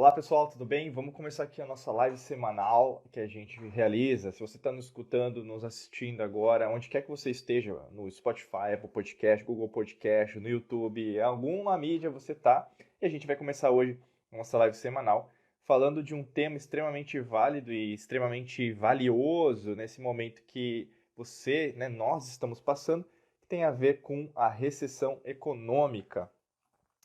Olá pessoal, tudo bem? Vamos começar aqui a nossa live semanal que a gente realiza. Se você está nos escutando, nos assistindo agora, onde quer que você esteja, no Spotify, Apple Podcast, Google Podcast, no YouTube, em alguma mídia você tá. E a gente vai começar hoje a nossa live semanal falando de um tema extremamente válido e extremamente valioso nesse momento que você, nós estamos passando, que tem a ver com a recessão econômica.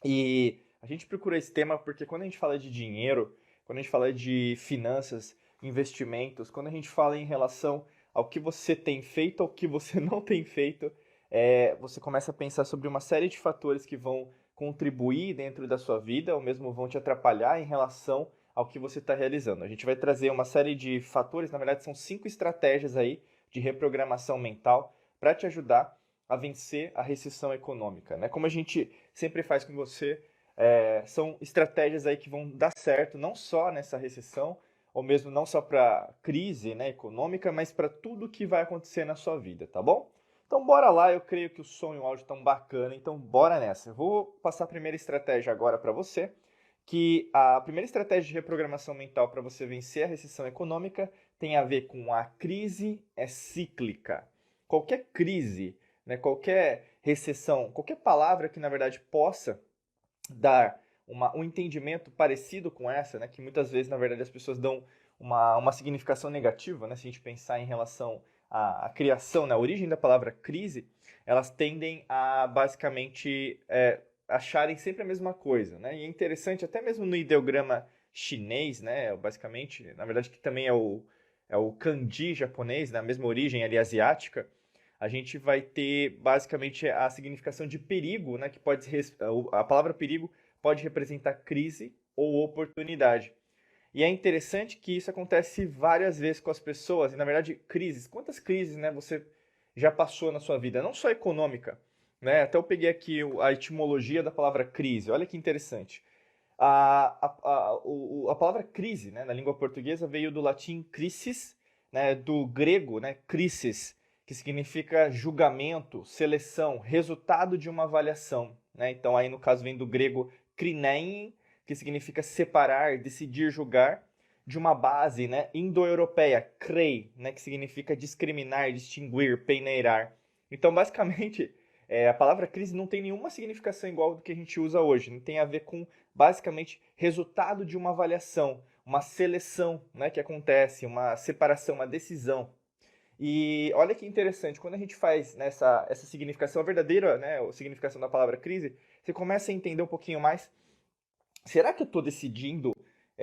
E a gente procura esse tema porque quando a gente fala de dinheiro, quando a gente fala de finanças, investimentos, quando a gente fala em relação ao que você tem feito, ao que você não tem feito, você começa a pensar sobre uma série de fatores que vão contribuir dentro da sua vida, ou mesmo vão te atrapalhar em relação ao que você está realizando. A gente vai trazer uma série de fatores, na verdade são 5 estratégias aí de reprogramação mental para te ajudar a vencer a recessão econômica, né? Como a gente sempre faz com você, são estratégias aí que vão dar certo, não só nessa recessão, ou mesmo não só para crise, né, econômica, mas para tudo que vai acontecer na sua vida, tá bom? Então bora lá, eu creio que o som e o áudio estão bacana, então bora nessa. Eu vou passar a primeira estratégia agora para você, que a primeira estratégia de reprogramação mental para você vencer a recessão econômica tem a ver com a crise é cíclica. Qualquer crise, né, qualquer recessão, qualquer palavra que na verdade possa dar um entendimento parecido com essa, né, que muitas vezes na verdade as pessoas dão uma significação negativa, né, se a gente pensar em relação à criação, na origem da palavra crise, elas tendem a basicamente acharem sempre a mesma coisa, né, e é interessante até mesmo no ideograma chinês, né, basicamente, na verdade que também é o kanji japonês, na mesma origem ali asiática, a gente vai ter basicamente a significação de perigo, né, que pode a palavra perigo pode representar crise ou oportunidade. E é interessante que isso acontece várias vezes com as pessoas, e na verdade crises. Quantas crises, né, você já passou na sua vida? Não só econômica, né? Até eu peguei aqui a etimologia da palavra crise. Olha que interessante. A palavra crise, né, na língua portuguesa veio do latim crisis, né, do grego, né, crisis, que significa julgamento, seleção, resultado de uma avaliação, né? Então aí no caso vem do grego krinein, que significa separar, decidir, julgar, de uma base, né, indo-europeia, krei, né, que significa discriminar, distinguir, peneirar. Então basicamente a palavra crise não tem nenhuma significação igual do que a gente usa hoje, não tem a ver com basicamente resultado de uma avaliação, uma seleção, né, que acontece, uma separação, uma decisão. E olha que interessante, quando a gente faz essa significação, a verdadeira, né, a significação da palavra crise, você começa a entender um pouquinho mais. Será que eu estou decidindo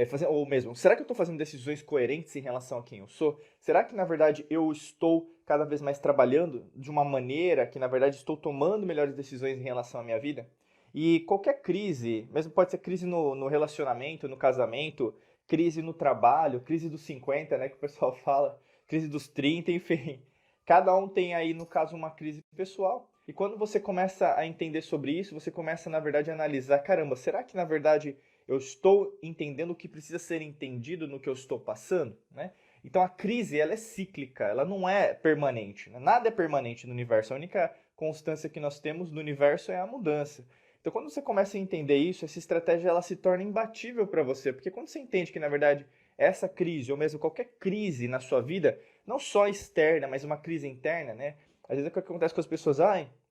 fazer, ou mesmo, será que eu estou fazendo decisões coerentes em relação a quem eu sou? Será que na verdade eu estou cada vez mais trabalhando de uma maneira que na verdade estou tomando melhores decisões em relação à minha vida? E qualquer crise, mesmo pode ser crise no relacionamento, no casamento, crise no trabalho, crise dos 50, né, que o pessoal fala, crise dos 30, enfim. Cada um tem aí, no caso, uma crise pessoal. E quando você começa a entender sobre isso, você começa, na verdade, a analisar, caramba, será que, na verdade, eu estou entendendo o que precisa ser entendido no que eu estou passando, né? Então a crise, ela é cíclica, ela não é permanente, né? Nada é permanente no universo. A única constância que nós temos no universo é a mudança. Então quando você começa a entender isso, essa estratégia ela se torna imbatível para você, porque quando você entende que, na verdade, essa crise, ou mesmo qualquer crise na sua vida, não só externa, mas uma crise interna, né? Às vezes é o que acontece com as pessoas,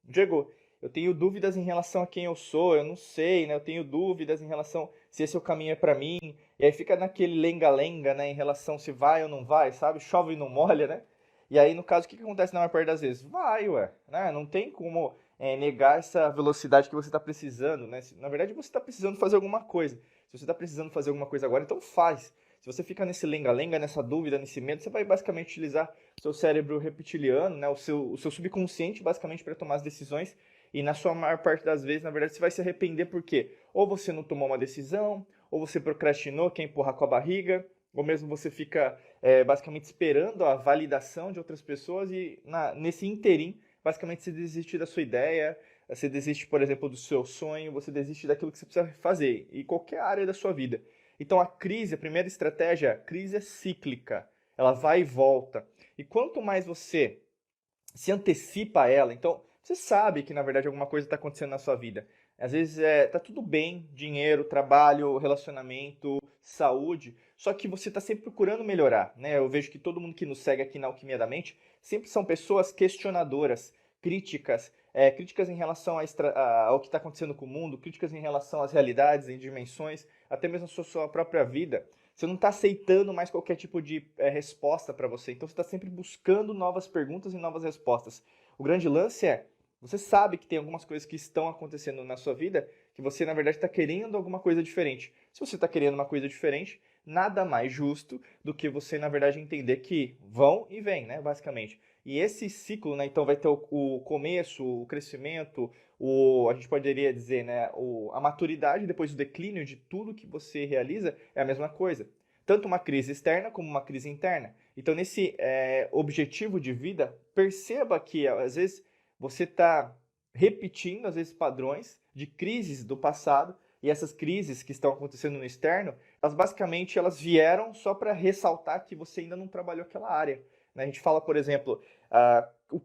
Diego, eu tenho dúvidas em relação a quem eu sou, eu não sei, né? Eu tenho dúvidas em relação se esse é o caminho é para mim. E aí fica naquele lenga-lenga, né, em relação se vai ou não vai, sabe? Chove e não molha, né? E aí, no caso, o que acontece na maior parte das vezes? Vai, ué, né? Não tem como negar essa velocidade que você está precisando, né? Na verdade, você está precisando fazer alguma coisa. Se você está precisando fazer alguma coisa agora, então faz. Se você fica nesse lenga-lenga, nessa dúvida, nesse medo, você vai basicamente utilizar o seu cérebro reptiliano, né, o seu subconsciente, basicamente, para tomar as decisões. E na sua maior parte das vezes, na verdade, você vai se arrepender porque ou você não tomou uma decisão, ou você procrastinou, quer empurrar com a barriga, ou mesmo você fica basicamente esperando a validação de outras pessoas e nesse interim, basicamente você desiste da sua ideia, você desiste, por exemplo, do seu sonho, você desiste daquilo que você precisa fazer, em qualquer área da sua vida. Então a crise, a primeira estratégia, a crise é cíclica, ela vai e volta. E quanto mais você se antecipa a ela, então você sabe que na verdade alguma coisa está acontecendo na sua vida. Às vezes tá tudo bem, dinheiro, trabalho, relacionamento, saúde, só que você está sempre procurando melhorar, né? Eu vejo que todo mundo que nos segue aqui na Alquimia da Mente sempre são pessoas questionadoras, críticas, críticas em relação ao que está acontecendo com o mundo, críticas em relação às realidades, em dimensões, até mesmo a sua própria vida. Você não está aceitando mais qualquer tipo de resposta para você, então você está sempre buscando novas perguntas e novas respostas. O grande lance é você sabe que tem algumas coisas que estão acontecendo na sua vida que você, na verdade, está querendo alguma coisa diferente. Se você está querendo uma coisa diferente, nada mais justo do que você, na verdade, entender que vão e vêm, né, basicamente. E esse ciclo, né, então vai ter o começo, o crescimento, a gente poderia dizer, né, a maturidade, depois o declínio de tudo que você realiza é a mesma coisa. Tanto uma crise externa como uma crise interna. Então, nesse objetivo de vida, perceba que, às vezes, você está repetindo, às vezes, padrões de crises do passado, e essas crises que estão acontecendo no externo, elas basicamente elas vieram só para ressaltar que você ainda não trabalhou aquela área. Né? A gente fala, por exemplo,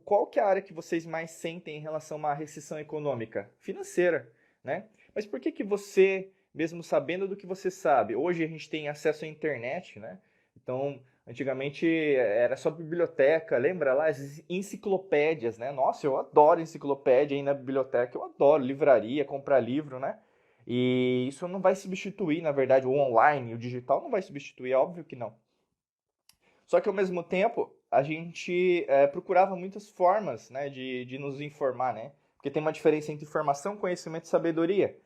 qual que é a área que vocês mais sentem em relação a uma recessão econômica? Financeira. Né? Mas por que você, mesmo sabendo do que você sabe, hoje a gente tem acesso à internet, né? Então, antigamente era só biblioteca, lembra lá? As enciclopédias, né? Nossa, eu adoro enciclopédia aí na biblioteca, eu adoro livraria, comprar livro, né? E isso não vai substituir, na verdade, o online, o digital não vai substituir, é óbvio que não. Só que ao mesmo tempo, a gente procurava muitas formas, né, de nos informar, né? Porque tem uma diferença entre informação, conhecimento e sabedoria.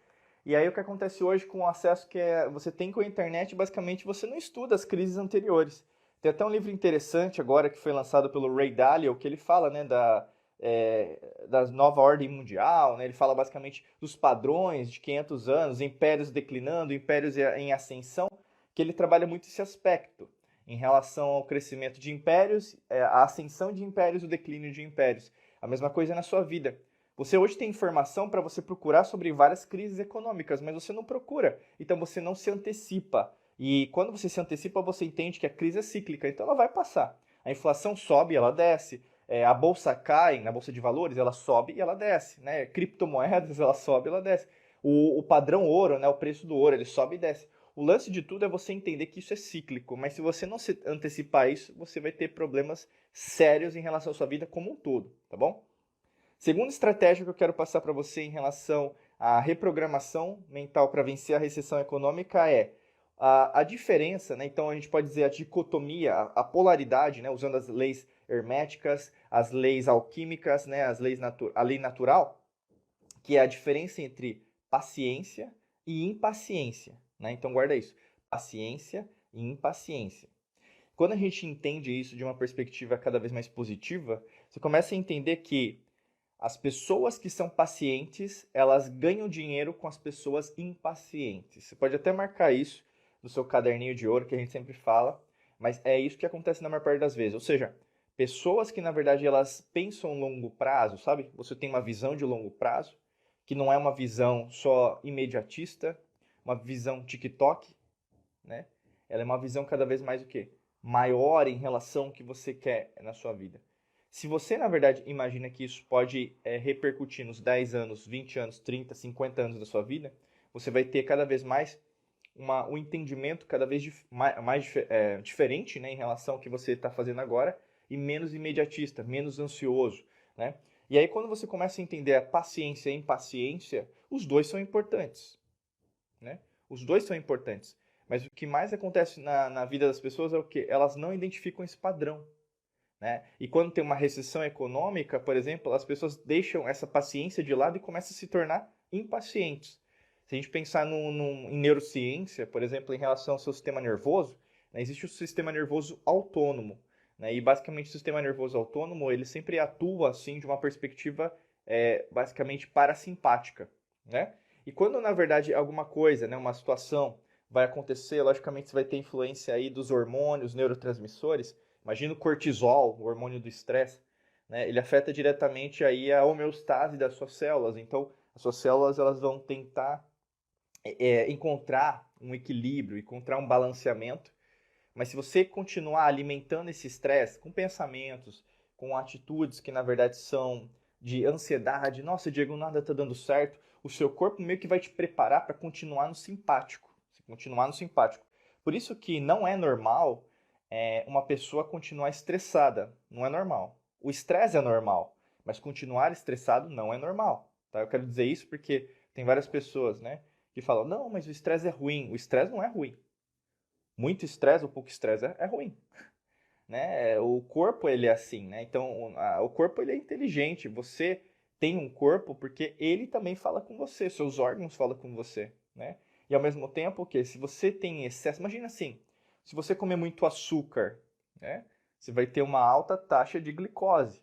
E aí o que acontece hoje com o acesso que você tem com a internet, basicamente você não estuda as crises anteriores. Tem até um livro interessante agora que foi lançado pelo Ray Dalio, que ele fala, né, da nova ordem mundial, né? Ele fala basicamente dos padrões de 500 anos, impérios declinando, impérios em ascensão, que ele trabalha muito esse aspecto em relação ao crescimento de impérios, a ascensão de impérios, o declínio de impérios. A mesma coisa na sua vida. Você hoje tem informação para você procurar sobre várias crises econômicas, mas você não procura. Então você não se antecipa. E quando você se antecipa, você entende que a crise é cíclica, então ela vai passar. A inflação sobe, ela desce. A bolsa cai, na bolsa de valores, ela sobe e ela desce. Né? Criptomoedas, ela sobe e ela desce. O padrão ouro, né? O preço do ouro, ele sobe e desce. O lance de tudo é você entender que isso é cíclico, mas se você não se antecipar isso, você vai ter problemas sérios em relação à sua vida como um todo, tá bom? Segunda estratégia que eu quero passar para você em relação à reprogramação mental para vencer a recessão econômica é a diferença, né? Então a gente pode dizer a dicotomia, a polaridade, né? Usando as leis herméticas, as leis alquímicas, né? A lei natural, que é a diferença entre paciência e impaciência. Né? Então guarda isso, paciência e impaciência. Quando a gente entende isso de uma perspectiva cada vez mais positiva, você começa a entender que as pessoas que são pacientes, elas ganham dinheiro com as pessoas impacientes. Você pode até marcar isso no seu caderninho de ouro, que a gente sempre fala, mas é isso que acontece na maior parte das vezes. Ou seja, pessoas que, na verdade, elas pensam a longo prazo, sabe? Você tem uma visão de longo prazo, que não é uma visão só imediatista, uma visão TikTok, né? Ela é uma visão cada vez mais o quê? Maior em relação ao que você quer na sua vida. Se você, na verdade, imagina que isso pode repercutir nos 10 anos, 20 anos, 30, 50 anos da sua vida, você vai ter cada vez mais um entendimento cada vez mais diferente, né, em relação ao que você está fazendo agora e menos imediatista, menos ansioso, né? E aí quando você começa a entender a paciência e a impaciência, os dois são importantes, né? Os dois são importantes. Mas o que mais acontece na vida das pessoas é o quê? Elas não identificam esse padrão. Né? E quando tem uma recessão econômica, por exemplo, as pessoas deixam essa paciência de lado e começam a se tornar impacientes. Se a gente pensar em neurociência, por exemplo, em relação ao seu sistema nervoso, né, existe o sistema nervoso autônomo. Né, e basicamente o sistema nervoso autônomo ele sempre atua assim de uma perspectiva basicamente parasimpática. Né? E quando na verdade alguma coisa, né, uma situação vai acontecer, logicamente você vai ter influência aí dos hormônios, neurotransmissores. Imagina o cortisol, o hormônio do estresse, né? Ele afeta diretamente aí a homeostase das suas células. Então, as suas células elas vão tentar encontrar um equilíbrio, encontrar um balanceamento. Mas se você continuar alimentando esse estresse com pensamentos, com atitudes que na verdade são de ansiedade, nossa, Diego, nada está dando certo, o seu corpo meio que vai te preparar para continuar no simpático. Continuar no simpático. Por isso que não é normal uma pessoa continuar estressada. Não é normal. O estresse é normal, mas continuar estressado não é normal. Tá? Eu quero dizer isso porque tem várias pessoas, né, que falam, não, mas o estresse é ruim. O estresse não é ruim. Muito estresse ou pouco estresse é ruim. Né? O corpo ele é assim, né? Então o corpo ele é inteligente. Você tem um corpo porque ele também fala com você, seus órgãos falam com você, né? E ao mesmo tempo que se você tem excesso, imagina assim, se você comer muito açúcar, né? Você vai ter uma alta taxa de glicose.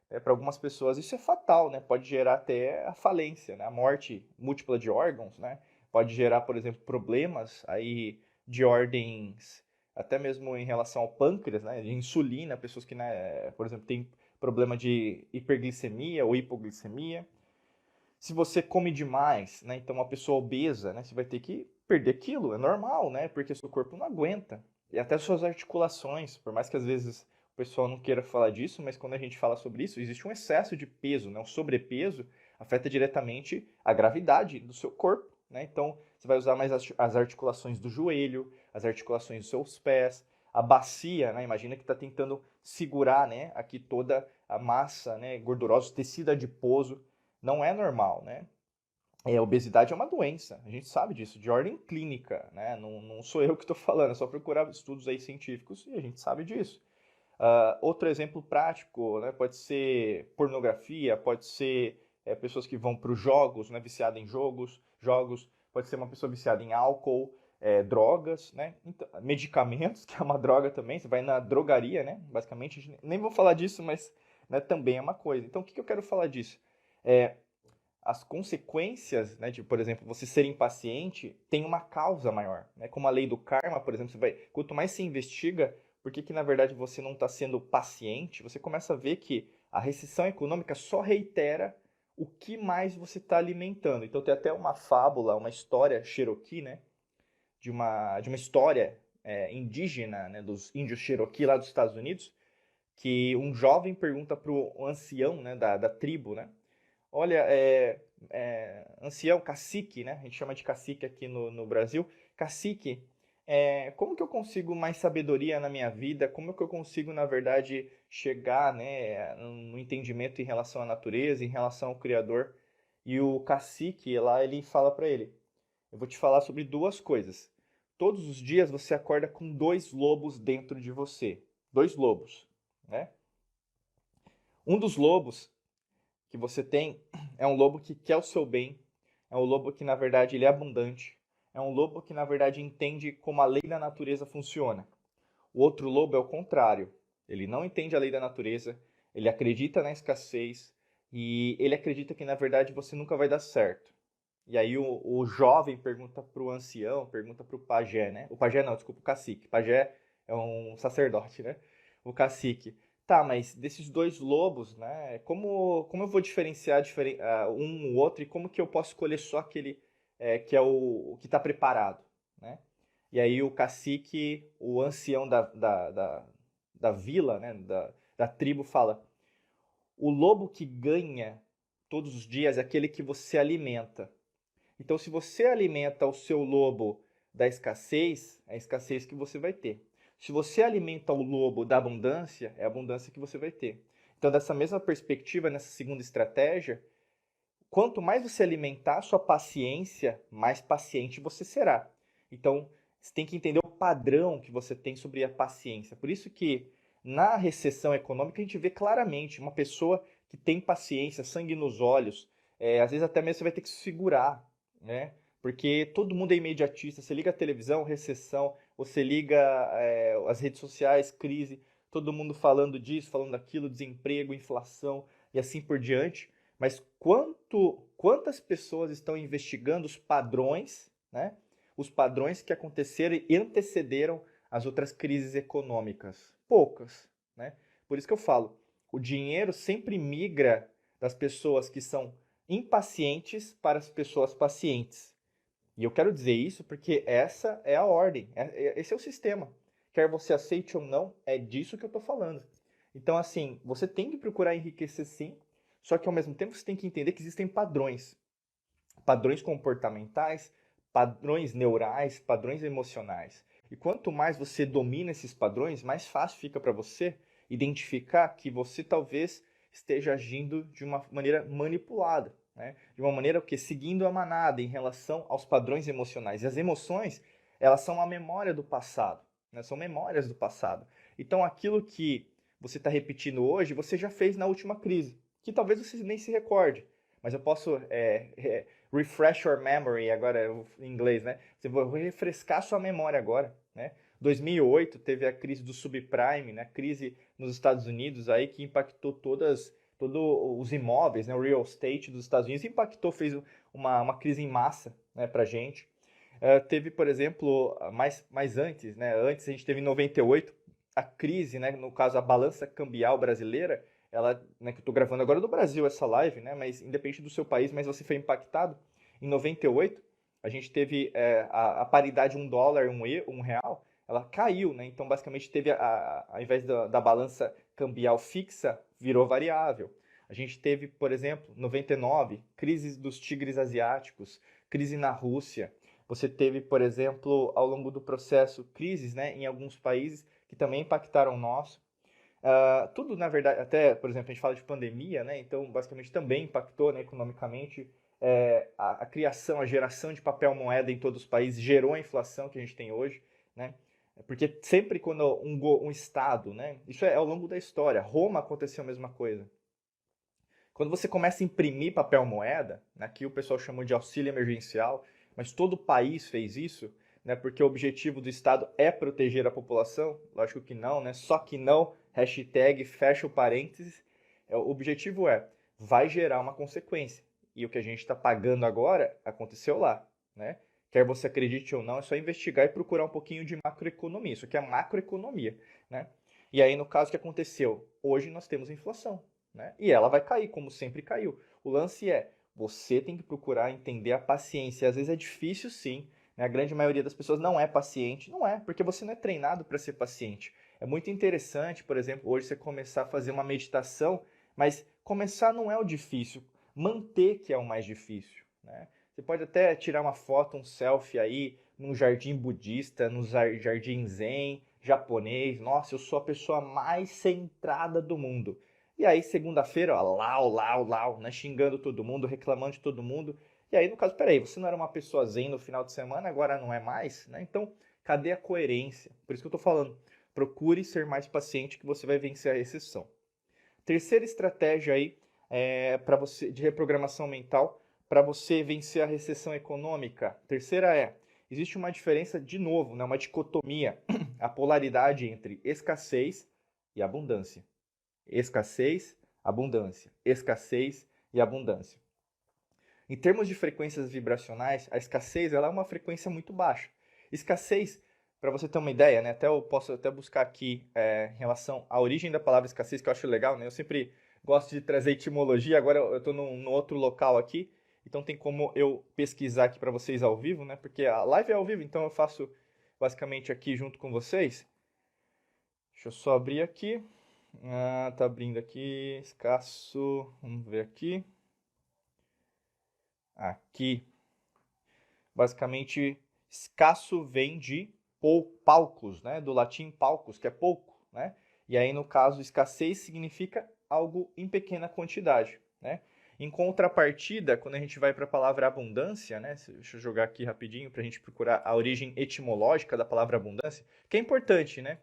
Para algumas pessoas isso é fatal, né? Pode gerar até a falência, né? A morte múltipla de órgãos, né? Pode gerar, por exemplo, problemas aí de ordens até mesmo em relação ao pâncreas, né? De insulina, pessoas que, né, por exemplo, têm problema de hiperglicemia ou hipoglicemia. Se você come demais, né? Então uma pessoa obesa, né? Você vai ter que perder quilo, é normal, né? Porque seu corpo não aguenta. E até suas articulações, por mais que às vezes o pessoal não queira falar disso, mas quando a gente fala sobre isso, existe um excesso de peso, né? Um sobrepeso afeta diretamente a gravidade do seu corpo, né? Então você vai usar mais as articulações do joelho, as articulações dos seus pés, a bacia, né? Imagina que está tentando segurar, né? Aqui toda a massa, né? Gordurosa, tecido adiposo, não é normal, né? A obesidade é uma doença, a gente sabe disso, de ordem clínica, né? Não sou eu que estou falando, é só procurar estudos aí científicos e a gente sabe disso. Outro exemplo prático, né? Pode ser pornografia, pode ser pessoas que vão para os jogos, né? Viciada em jogos, pode ser uma pessoa viciada em álcool, drogas, né? Então, medicamentos, que é uma droga também, você vai na drogaria, né? Basicamente, nem vou falar disso, mas né, também é uma coisa. Então, o que eu quero falar disso? As consequências, né, de, por exemplo, você ser impaciente, tem uma causa maior. Né? Como a lei do karma, por exemplo, quanto mais se investiga por que na verdade você não está sendo paciente, você começa a ver que a recessão econômica só reitera o que mais você está alimentando. Então tem até uma fábula, uma história Cherokee, né, de uma história indígena, né, dos índios Cherokee lá dos Estados Unidos, que um jovem pergunta para o ancião, né, da tribo, né, olha, ancião, cacique, né? A gente chama de cacique aqui no Brasil. Cacique, como que eu consigo mais sabedoria na minha vida? Como que eu consigo, na verdade, chegar, né, no entendimento em relação à natureza, em relação ao Criador? E o cacique lá, ele fala para ele, eu vou te falar sobre duas coisas. Todos os dias você acorda com dois lobos dentro de você. Dois lobos, né? Um dos lobos que você tem é um lobo que quer o seu bem, é um lobo que na verdade ele é abundante, é um lobo que na verdade entende como a lei da natureza funciona. O outro lobo é o contrário, ele não entende a lei da natureza, ele acredita na escassez e ele acredita que na verdade você nunca vai dar certo. E aí o jovem pergunta para o ancião, pergunta para o pajé, né? O pajé não, desculpa, o cacique. O pajé é um sacerdote, né? O cacique. Tá, mas desses dois lobos, né? Como eu vou diferenciar um ou outro e como que eu posso escolher só aquele que é o que está preparado, né? E aí o cacique, o ancião da vila, né? Da tribo fala, o lobo que ganha todos os dias é aquele que você alimenta. Então, se você alimenta o seu lobo da escassez, é a escassez que você vai ter. Se você alimenta o lobo da abundância, é a abundância que você vai ter. Então, dessa mesma perspectiva, nessa segunda estratégia, quanto mais você alimentar a sua paciência, mais paciente você será. Então, você tem que entender o padrão que você tem sobre a paciência. Por isso que na recessão econômica a gente vê claramente uma pessoa que tem paciência, sangue nos olhos, às vezes até mesmo você vai ter que se segurar, né? Porque todo mundo é imediatista. Você liga a televisão, recessão, você liga as redes sociais, crise, todo mundo falando disso, falando daquilo, desemprego, inflação e assim por diante. Mas quantas pessoas estão investigando os padrões, né? Os padrões que aconteceram e antecederam as outras crises econômicas? Poucas, né? Por isso que eu falo, o dinheiro sempre migra das pessoas que são impacientes para as pessoas pacientes. E eu quero dizer isso porque essa é a ordem, esse é o sistema. Quer você aceite ou não, é disso que eu estou falando. Então, assim, você tem que procurar enriquecer sim, só que ao mesmo tempo você tem que entender que existem padrões. padrões comportamentais, padrões neurais, padrões emocionais. E quanto mais você domina esses padrões, mais fácil fica para você identificar que você talvez esteja agindo de uma maneira manipulada, né? De uma maneira que seguindo a manada em relação aos padrões emocionais. E as emoções, elas são a memória do passado, né? São memórias do passado. Então aquilo que você está repetindo hoje, você já fez na última crise, que talvez você nem se recorde. Mas eu posso refresh your memory, agora em inglês, né? Você vai refrescar sua memória agora, né? 2008 teve a crise do subprime, né? Crise nos Estados Unidos aí que impactou todos os imóveis, né? O real estate dos Estados Unidos impactou, fez uma crise em massa, né, pra gente. Teve, por exemplo, mais antes, né? Antes a gente teve em 98 a crise, né? No caso a balança cambial brasileira, ela, né, que eu estou gravando agora do Brasil essa live, né? Mas independente do seu país, mas você foi impactado. Em 98 a gente teve a paridade $1, um real, ela caiu, né? Então basicamente teve ao invés da balança cambial fixa, virou variável. A gente teve, por exemplo, 99, crises dos tigres asiáticos, crise na Rússia. Você teve, por exemplo, ao longo do processo, crises, né, em alguns países que também impactaram o nosso. Tudo, na verdade, até, por exemplo, a gente fala de pandemia, né, então, basicamente, também impactou, né, economicamente. A criação, a geração de papel moeda em todos os países gerou a inflação que a gente tem hoje, né? Porque sempre quando um Estado, né, isso é ao longo da história, Roma aconteceu a mesma coisa. Quando você começa a imprimir papel moeda, né, aqui o pessoal chamou de auxílio emergencial, mas todo o país fez isso, né, porque o objetivo do Estado é proteger a população, lógico que não, né, só que não, hashtag fecha o parênteses, o objetivo vai gerar uma consequência, e o que a gente está pagando agora aconteceu lá, né? Quer você acredite ou não, é só investigar e procurar um pouquinho de macroeconomia, isso aqui é macroeconomia, né? E aí no caso o que aconteceu? Hoje nós temos inflação, né? E ela vai cair, como sempre caiu. O lance você tem que procurar entender a paciência. Às vezes é difícil sim, né? A grande maioria das pessoas não é paciente. Não é, porque você não é treinado para ser paciente. É muito interessante, por exemplo, hoje você começar a fazer uma meditação, mas começar não é o difícil, manter que é o mais difícil, né? Você pode até tirar uma foto, um selfie aí, num jardim budista, num jardim zen, japonês. Nossa, eu sou a pessoa mais centrada do mundo. E aí, segunda-feira, ó, lau, né? Xingando todo mundo, reclamando de todo mundo. E aí, no caso, peraí, você não era uma pessoa zen no final de semana, agora não é mais, né? Então, cadê a coerência? Por isso que eu tô falando, procure ser mais paciente que você vai vencer a recessão. Terceira estratégia aí para você de reprogramação mental para você vencer a recessão econômica. Terceira existe uma diferença de novo, né, uma dicotomia, a polaridade entre escassez e abundância. Escassez, abundância. Escassez e abundância. Em termos de frequências vibracionais, a escassez ela é uma frequência muito baixa. Escassez, para você ter uma ideia, né, eu posso até buscar aqui em relação à origem da palavra escassez, que eu acho legal, né? Eu sempre gosto de trazer etimologia, agora eu estou num outro local aqui, então tem como eu pesquisar aqui para vocês ao vivo, né? Porque a live é ao vivo, então eu faço basicamente aqui junto com vocês. Deixa eu só abrir aqui. Tá abrindo aqui, escasso, vamos ver aqui. Aqui, basicamente, escasso vem de palcos, né? Do latim palcos, que é pouco, né? E aí, no caso, escassez significa algo em pequena quantidade, né? Em contrapartida, quando a gente vai para a palavra abundância, né? Deixa eu jogar aqui rapidinho para a gente procurar a origem etimológica da palavra abundância, que é importante, né?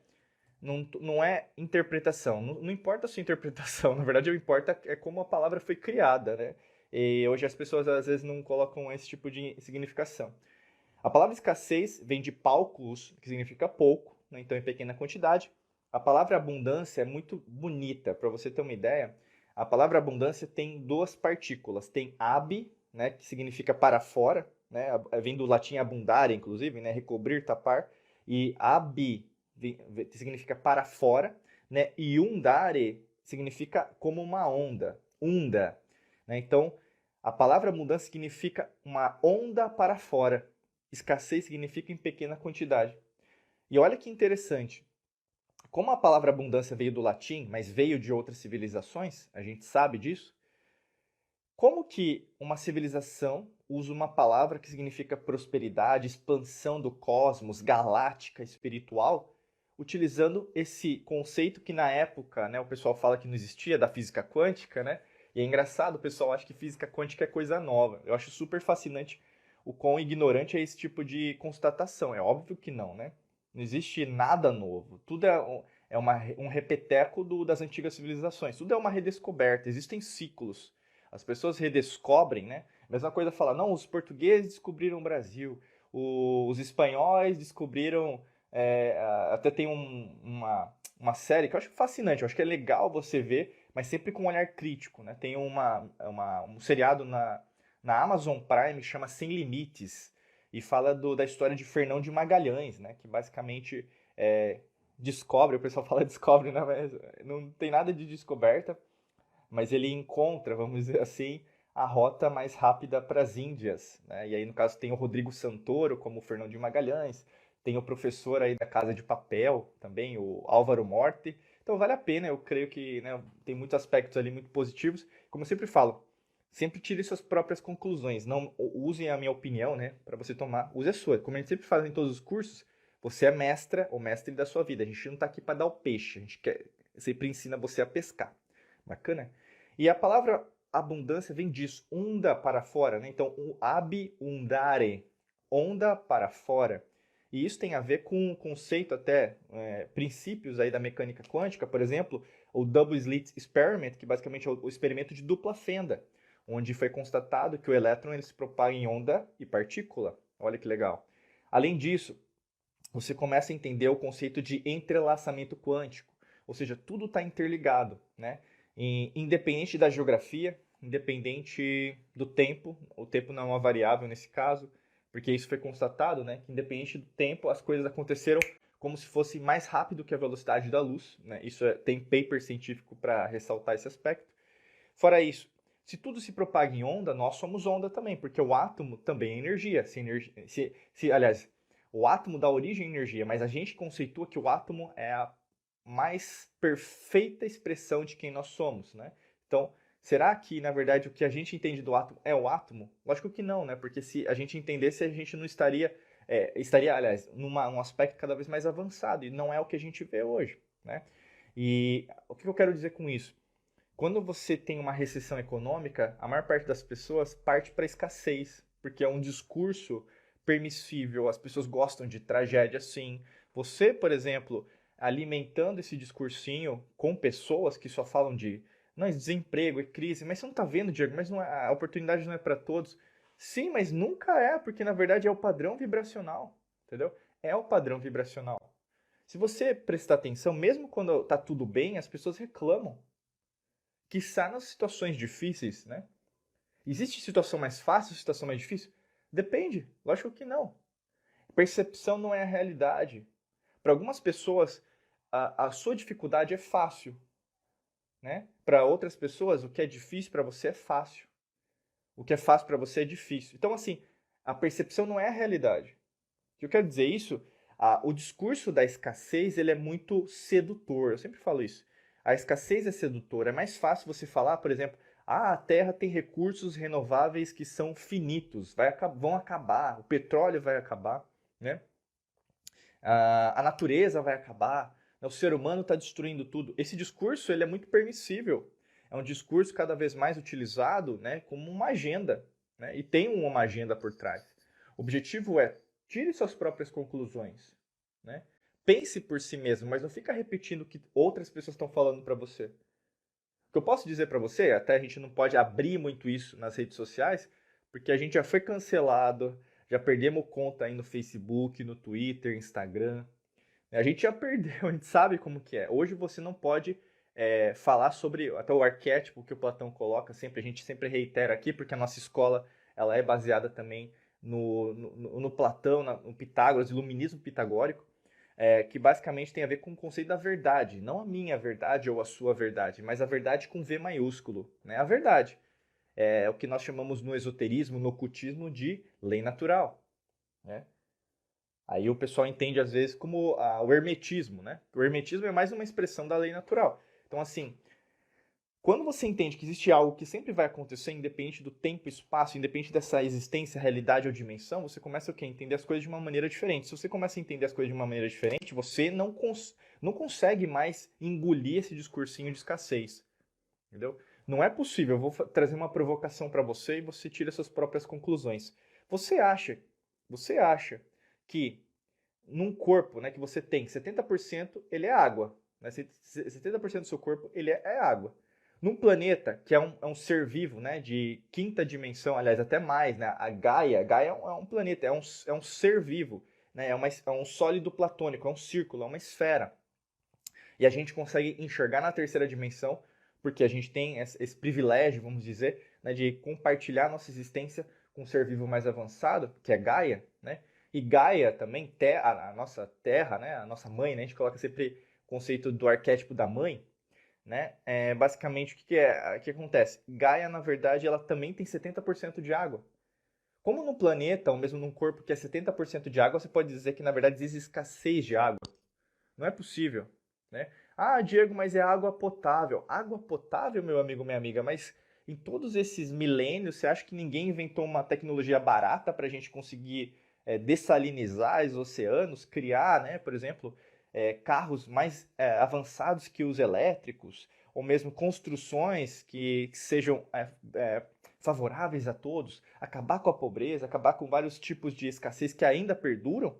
Não é interpretação, não importa a sua interpretação, na verdade o que importa é como a palavra foi criada, né? E hoje as pessoas às vezes não colocam esse tipo de significação. A palavra escassez vem de palcos, que significa pouco, né? Então em pequena quantidade. A palavra abundância é muito bonita, para você ter uma ideia. A palavra abundância tem duas partículas, tem ab, né, que significa para fora, né? Vem do latim abundare, inclusive, né, recobrir, tapar, e ab significa para fora, né? E undare significa como uma onda, unda, né? Então, a palavra abundância significa uma onda para fora. Escassez significa em pequena quantidade. E olha que interessante. Como a palavra abundância veio do latim, mas veio de outras civilizações, a gente sabe disso. Como que uma civilização usa uma palavra que significa prosperidade, expansão do cosmos, galáctica, espiritual, utilizando esse conceito que na época, né, o pessoal fala que não existia, da física quântica, né? E é engraçado, o pessoal acha que física quântica é coisa nova. Eu acho super fascinante o quão ignorante é esse tipo de constatação. É óbvio que não, né? Não existe nada novo. Tudo um repeteco das antigas civilizações. Tudo é uma redescoberta. Existem ciclos. As pessoas redescobrem, né? Mesma coisa falar, não, os portugueses descobriram o Brasil, os espanhóis descobriram. Até tem uma série que eu acho fascinante, eu acho que é legal você ver, mas sempre com um olhar crítico, né? Tem um seriado na Amazon Prime que chama Sem Limites e fala da história de Fernão de Magalhães, né? Que basicamente descobre, o pessoal fala descobre, né? Mas não tem nada de descoberta, mas ele encontra, vamos dizer assim, a rota mais rápida para as Índias, né? E aí, no caso, tem o Rodrigo Santoro como o Fernão de Magalhães, tem o professor aí da Casa de Papel também, o Álvaro Morte. Então vale a pena, eu creio que, né, tem muitos aspectos ali muito positivos. Como eu sempre falo, sempre tire suas próprias conclusões, não usem a minha opinião, né, para você tomar, use a sua. Como a gente sempre faz em todos os cursos, você é mestra ou mestre da sua vida. A gente não está aqui para dar o peixe, a gente sempre ensina você a pescar. Bacana? E a palavra abundância vem disso, unda para fora, né? Então, o abundare, onda para fora. E isso tem a ver com um conceito até, princípios aí da mecânica quântica, por exemplo, o Double Slit Experiment, que basicamente é o experimento de dupla fenda, onde foi constatado que o elétron ele se propaga em onda e partícula. Olha que legal. Além disso, você começa a entender o conceito de entrelaçamento quântico, ou seja, tudo está interligado, né? Independente da geografia, independente do tempo, o tempo não é uma variável nesse caso, porque isso foi constatado, né? Que independente do tempo, as coisas aconteceram como se fosse mais rápido que a velocidade da luz, né? Isso tem paper científico para ressaltar esse aspecto. Fora isso, se tudo se propaga em onda, nós somos onda também, porque o átomo também é energia. Aliás, o átomo dá origem à energia, mas a gente conceitua que o átomo é a mais perfeita expressão de quem nós somos, né? Então, será que, na verdade, o que a gente entende do átomo é o átomo? Lógico que não, né? Porque se a gente entendesse, a gente não estaria, aliás, num aspecto cada vez mais avançado, e não é o que a gente vê hoje, né? E o que eu quero dizer com isso? Quando você tem uma recessão econômica, a maior parte das pessoas parte para a escassez, porque é um discurso permissível, as pessoas gostam de tragédia, sim. Você, por exemplo, alimentando esse discursinho com pessoas que só falam de não, desemprego e crise, mas você não está vendo, Diego, mas não a oportunidade não é para todos. Sim, mas nunca é, porque na verdade é o padrão vibracional, entendeu? É o padrão vibracional. Se você prestar atenção, mesmo quando está tudo bem, as pessoas reclamam. Quiçá nas situações difíceis, né? Existe situação mais fácil, situação mais difícil? Depende, lógico que não. Percepção não é a realidade. Para algumas pessoas, a sua dificuldade é fácil, né? Para outras pessoas, o que é difícil para você é fácil. O que é fácil para você é difícil. Então, assim, a percepção não é a realidade. O que eu quero dizer isso, o discurso da escassez ele é muito sedutor. Eu sempre falo isso. A escassez é sedutora. É mais fácil você falar, por exemplo, a Terra tem recursos renováveis que são finitos, vão acabar, o petróleo vai acabar, né? A natureza vai acabar, né? O ser humano está destruindo tudo. Esse discurso ele é muito permissível. É um discurso cada vez mais utilizado, né, como uma agenda, né? E tem uma agenda por trás. O objetivo é tire suas próprias conclusões, né? Pense por si mesmo, mas não fica repetindo o que outras pessoas estão falando para você. O que eu posso dizer para você, até a gente não pode abrir muito isso nas redes sociais, porque a gente já foi cancelado, já perdemos conta aí no Facebook, no Twitter, Instagram. A gente já perdeu, a gente sabe como que é. Hoje você não pode falar sobre até o arquétipo que o Platão coloca, sempre a gente sempre reitera aqui, porque a nossa escola ela é baseada também no Platão, no Pitágoras, iluminismo pitagórico, que basicamente tem a ver com o conceito da verdade, não a minha verdade ou a sua verdade, mas a verdade com V maiúsculo, né? A verdade é o que nós chamamos no esoterismo, no ocultismo de lei natural, né? Aí o pessoal entende às vezes como o hermetismo, né? O hermetismo é mais uma expressão da lei natural. Então, assim, Quando você entende que existe algo que sempre vai acontecer, independente do tempo e espaço, independente dessa existência, realidade ou dimensão, você começa o quê? A entender as coisas de uma maneira diferente. Se você começa a entender as coisas de uma maneira diferente, você não consegue mais engolir esse discursinho de escassez. Entendeu? Não é possível. Eu vou trazer uma provocação para você e você tira suas próprias conclusões. Você acha, você acha que num corpo, né, que você tem 70% ele é água, né? 70% do seu corpo ele é água. Num planeta que é um ser vivo, né, de quinta dimensão, aliás, até mais, né, Gaia é um planeta, é um ser vivo, né, é um sólido platônico, é um círculo, é uma esfera. E a gente consegue enxergar na terceira dimensão, porque a gente tem esse privilégio, vamos dizer, né, de compartilhar nossa existência com um ser vivo mais avançado, que é Gaia, né? E Gaia também, a nossa terra, né, a nossa mãe, né, a gente coloca sempre o conceito do arquétipo da mãe, né? Basicamente, o que acontece? Gaia, na verdade, ela também tem 70% de água. Como no planeta, ou mesmo num corpo que é 70% de água, você pode dizer que, na verdade, existe escassez de água. Não é possível, né? Ah, Diego, mas é água potável. Água potável, meu amigo, minha amiga, mas em todos esses milênios, você acha que ninguém inventou uma tecnologia barata para a gente conseguir dessalinizar os oceanos, criar, né, por exemplo, carros mais avançados que os elétricos, ou mesmo construções que sejam favoráveis a todos, acabar com a pobreza, acabar com vários tipos de escassez que ainda perduram?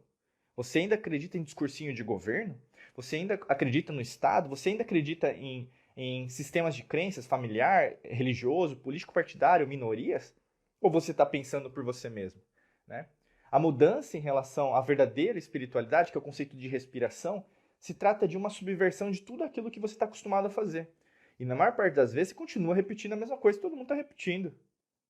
Você ainda acredita em discursinho de governo? Você ainda acredita no Estado? Você ainda acredita em sistemas de crenças familiar, religioso, político-partidário, minorias? Ou você está pensando por você mesmo? Né? A mudança em relação à verdadeira espiritualidade, que é o conceito de respiração, se trata de uma subversão de tudo aquilo que você está acostumado a fazer. E na maior parte das vezes você continua repetindo a mesma coisa que todo mundo está repetindo.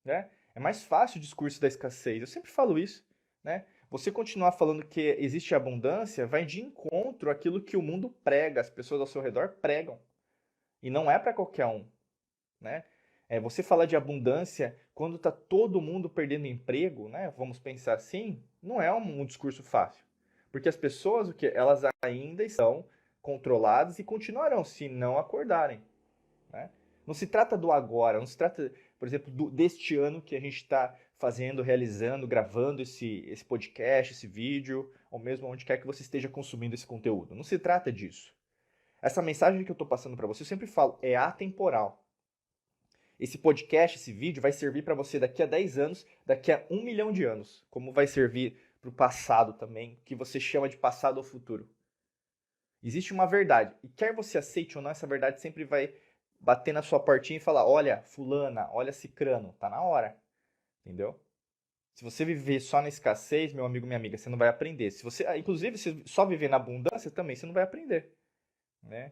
Né? É mais fácil o discurso da escassez. Eu sempre falo isso. Né? Você continuar falando que existe abundância vai de encontro àquilo que o mundo prega, as pessoas ao seu redor pregam. E não é para qualquer um. Né? Você falar de abundância quando está todo mundo perdendo emprego, né? Vamos pensar assim, não é um discurso fácil. Porque as pessoas, elas ainda estão controladas e continuarão se não acordarem. Né? Não se trata do agora, não se trata, por exemplo, deste ano que a gente está fazendo, realizando, gravando esse podcast, esse vídeo, ou mesmo onde quer que você esteja consumindo esse conteúdo. Não se trata disso. Essa mensagem que eu estou passando para você, eu sempre falo, é atemporal. Esse podcast, esse vídeo, vai servir para você daqui a 10 anos, daqui a 1 milhão de anos. Como vai servir para o passado também, que você chama de passado ou futuro. Existe uma verdade. E quer você aceite ou não, essa verdade sempre vai bater na sua portinha e falar, olha, fulana, olha cicrano, tá na hora. Entendeu? Se você viver só na escassez, meu amigo, minha amiga, você não vai aprender. Se você, inclusive, se só viver na abundância também, você não vai aprender. Né?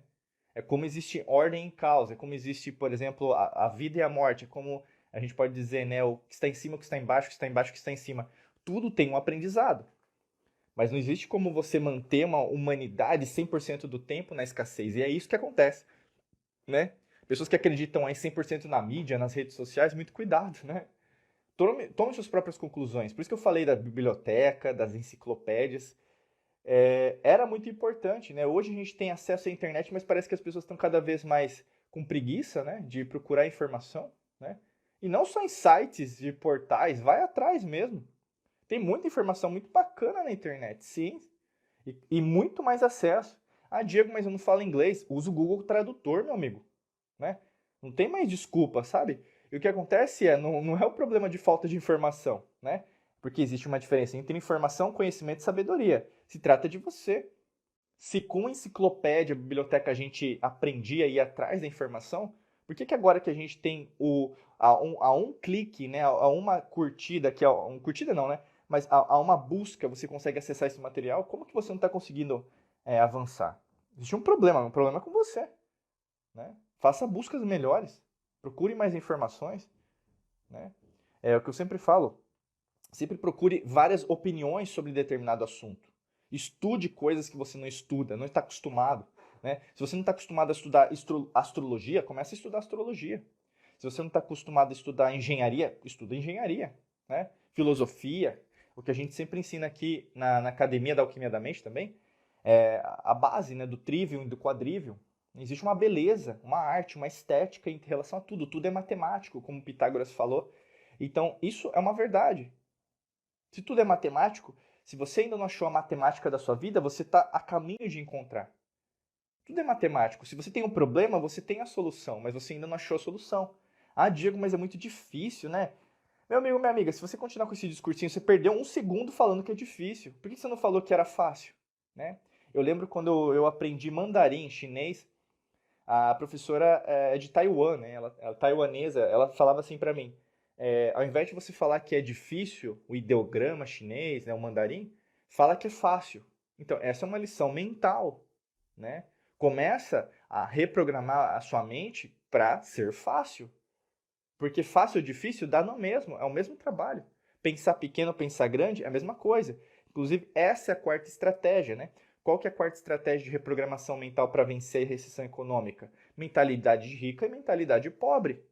É como existe ordem em causa, é como existe, por exemplo, a vida e a morte, é como a gente pode dizer, né, o que está em cima, o que está embaixo, o que está embaixo, o que está em cima. Tudo tem um aprendizado. Mas não existe como você manter uma humanidade 100% do tempo na escassez. E é isso que acontece, né? Pessoas que acreditam aí 100% na mídia, nas redes sociais, muito cuidado, né? Tome suas próprias conclusões. Por isso que eu falei da biblioteca, das enciclopédias. Era muito importante, né? Hoje a gente tem acesso à internet, mas parece que as pessoas estão cada vez mais com preguiça, né? De procurar informação, né? E não só em sites de portais, vai atrás mesmo. Tem muita informação muito bacana na internet, sim. E muito mais acesso. Ah, Diego, mas eu não falo inglês. Usa o Google Tradutor, meu amigo. Né? Não tem mais desculpa, sabe? E o que acontece não é o problema de falta de informação, né? Porque existe uma diferença entre informação, conhecimento e sabedoria. Se trata de você. Se com enciclopédia, biblioteca, a gente aprendia a ir atrás da informação, por que agora que a gente tem a um clique, né, a uma curtida, curtida não, né? Mas a uma busca você consegue acessar esse material, como que você não está conseguindo avançar? Existe um problema com você. Né? Faça buscas melhores, procure mais informações. Né? É o que eu sempre falo, sempre procure várias opiniões sobre determinado assunto. Estude coisas que você não estuda, não está acostumado. Né? Se você não está acostumado a estudar astrologia, comece a estudar astrologia. Se você não está acostumado a estudar engenharia, estuda engenharia. Né? Filosofia, o que a gente sempre ensina aqui na Academia da Alquimia da Mente também, é a base, né, do trivium e do quadrivium. Existe uma beleza, uma arte, uma estética em relação a tudo. Tudo é matemático, como Pitágoras falou. Então, isso é uma verdade. Se tudo é matemático, se você ainda não achou a matemática da sua vida, você está a caminho de encontrar. Tudo é matemático. Se você tem um problema, você tem a solução, mas você ainda não achou a solução. Ah, Diego, mas é muito difícil, né? Meu amigo, minha amiga, se você continuar com esse discursinho, você perdeu um segundo falando que é difícil. Por que você não falou que era fácil? Né? Eu lembro quando eu aprendi mandarim, chinês, a professora é de Taiwan, né? Ela é taiwanesa, ela falava assim pra mim, ao invés de você falar que é difícil, o ideograma chinês, né, o mandarim, fala que é fácil. Então, essa é uma lição mental, né? Começa a reprogramar a sua mente para ser fácil. Porque fácil ou difícil dá no mesmo, é o mesmo trabalho. Pensar pequeno, pensar grande é a mesma coisa. Inclusive, essa é a quarta estratégia, né? Qual que é a quarta estratégia de reprogramação mental para vencer a recessão econômica? Mentalidade rica e mentalidade pobre,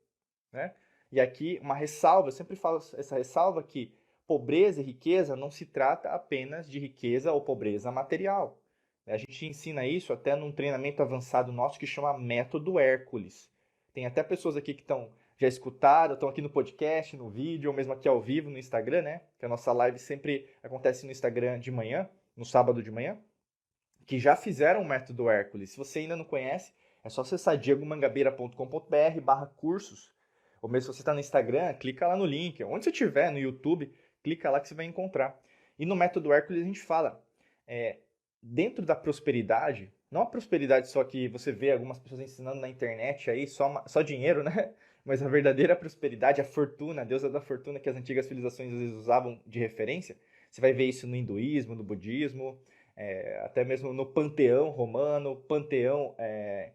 né? E aqui uma ressalva, eu sempre falo essa ressalva que pobreza e riqueza não se trata apenas de riqueza ou pobreza material. A gente ensina isso até num treinamento avançado nosso que chama Método Hércules. Tem até pessoas aqui que já escutaram, estão aqui no podcast, no vídeo, ou mesmo aqui ao vivo no Instagram, né? Que a nossa live sempre acontece no Instagram de manhã, no sábado de manhã, que já fizeram o Método Hércules. Se você ainda não conhece, é só acessar diegomangabeira.com.br/cursos. Ou mesmo se você está no Instagram, clica lá no link. Onde você estiver, no YouTube, clica lá que você vai encontrar. E no Método Hércules a gente fala, dentro da prosperidade, não a prosperidade só que você vê algumas pessoas ensinando na internet aí, só dinheiro, né? Mas a verdadeira prosperidade, a fortuna, a deusa da fortuna que as antigas civilizações às vezes usavam de referência, você vai ver isso no hinduísmo, no budismo, até mesmo no panteão romano, panteão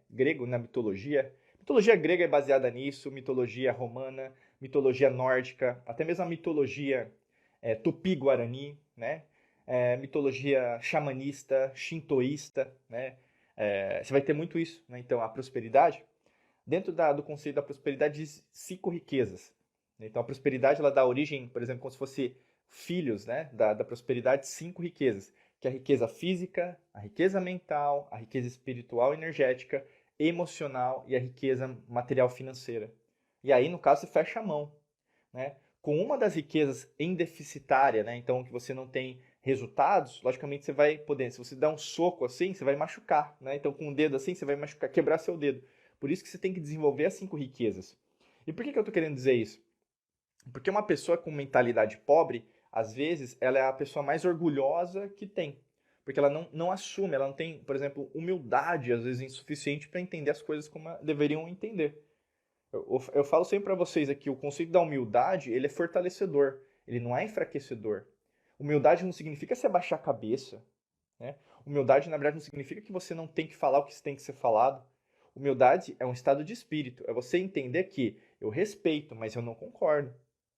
grego, na mitologia. Mitologia grega é baseada nisso, mitologia romana, mitologia nórdica, até mesmo a mitologia tupi-guarani, né? Mitologia xamanista, shintoísta, né? Você vai ter muito isso, né? Então, a prosperidade, dentro do conceito da prosperidade, diz 5 riquezas. Então, a prosperidade ela dá origem, por exemplo, como se fosse filhos, né? Da prosperidade, 5 riquezas, que é a riqueza física, a riqueza mental, a riqueza espiritual, energética, emocional e a riqueza material financeira. E aí, no caso, você fecha a mão, né? Com uma das riquezas em deficitária, né? Então, que você não tem resultados, logicamente você vai poder, se você dá um soco assim, você vai machucar, né? Então, com o dedo assim, você vai machucar, quebrar seu dedo. Por isso que você tem que desenvolver as 5 riquezas. E por que eu estou querendo dizer isso? Porque uma pessoa com mentalidade pobre, às vezes, ela é a pessoa mais orgulhosa que tem. Porque ela não assume, ela não tem, por exemplo, humildade, às vezes, insuficiente para entender as coisas como deveriam entender. Eu falo sempre para vocês aqui, o conceito da humildade, ele é fortalecedor, ele não é enfraquecedor. Humildade não significa se abaixar a cabeça, né? Humildade, na verdade, não significa que você não tem que falar o que tem que ser falado. Humildade é um estado de espírito, é você entender que eu respeito, mas eu não concordo,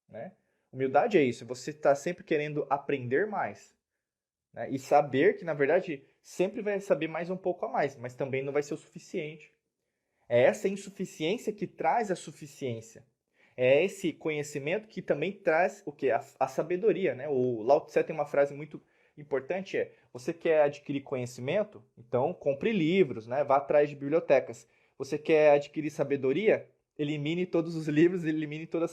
né? Humildade é isso, você está sempre querendo aprender mais, né? E saber que, na verdade, sempre vai saber mais um pouco a mais, mas também não vai ser o suficiente. É essa insuficiência que traz a suficiência. É esse conhecimento que também traz o que? A sabedoria, né? O Lao Tse tem uma frase muito importante, você quer adquirir conhecimento? Então, compre livros, né? Vá atrás de bibliotecas. Você quer adquirir sabedoria? Elimine todos os livros, elimine todo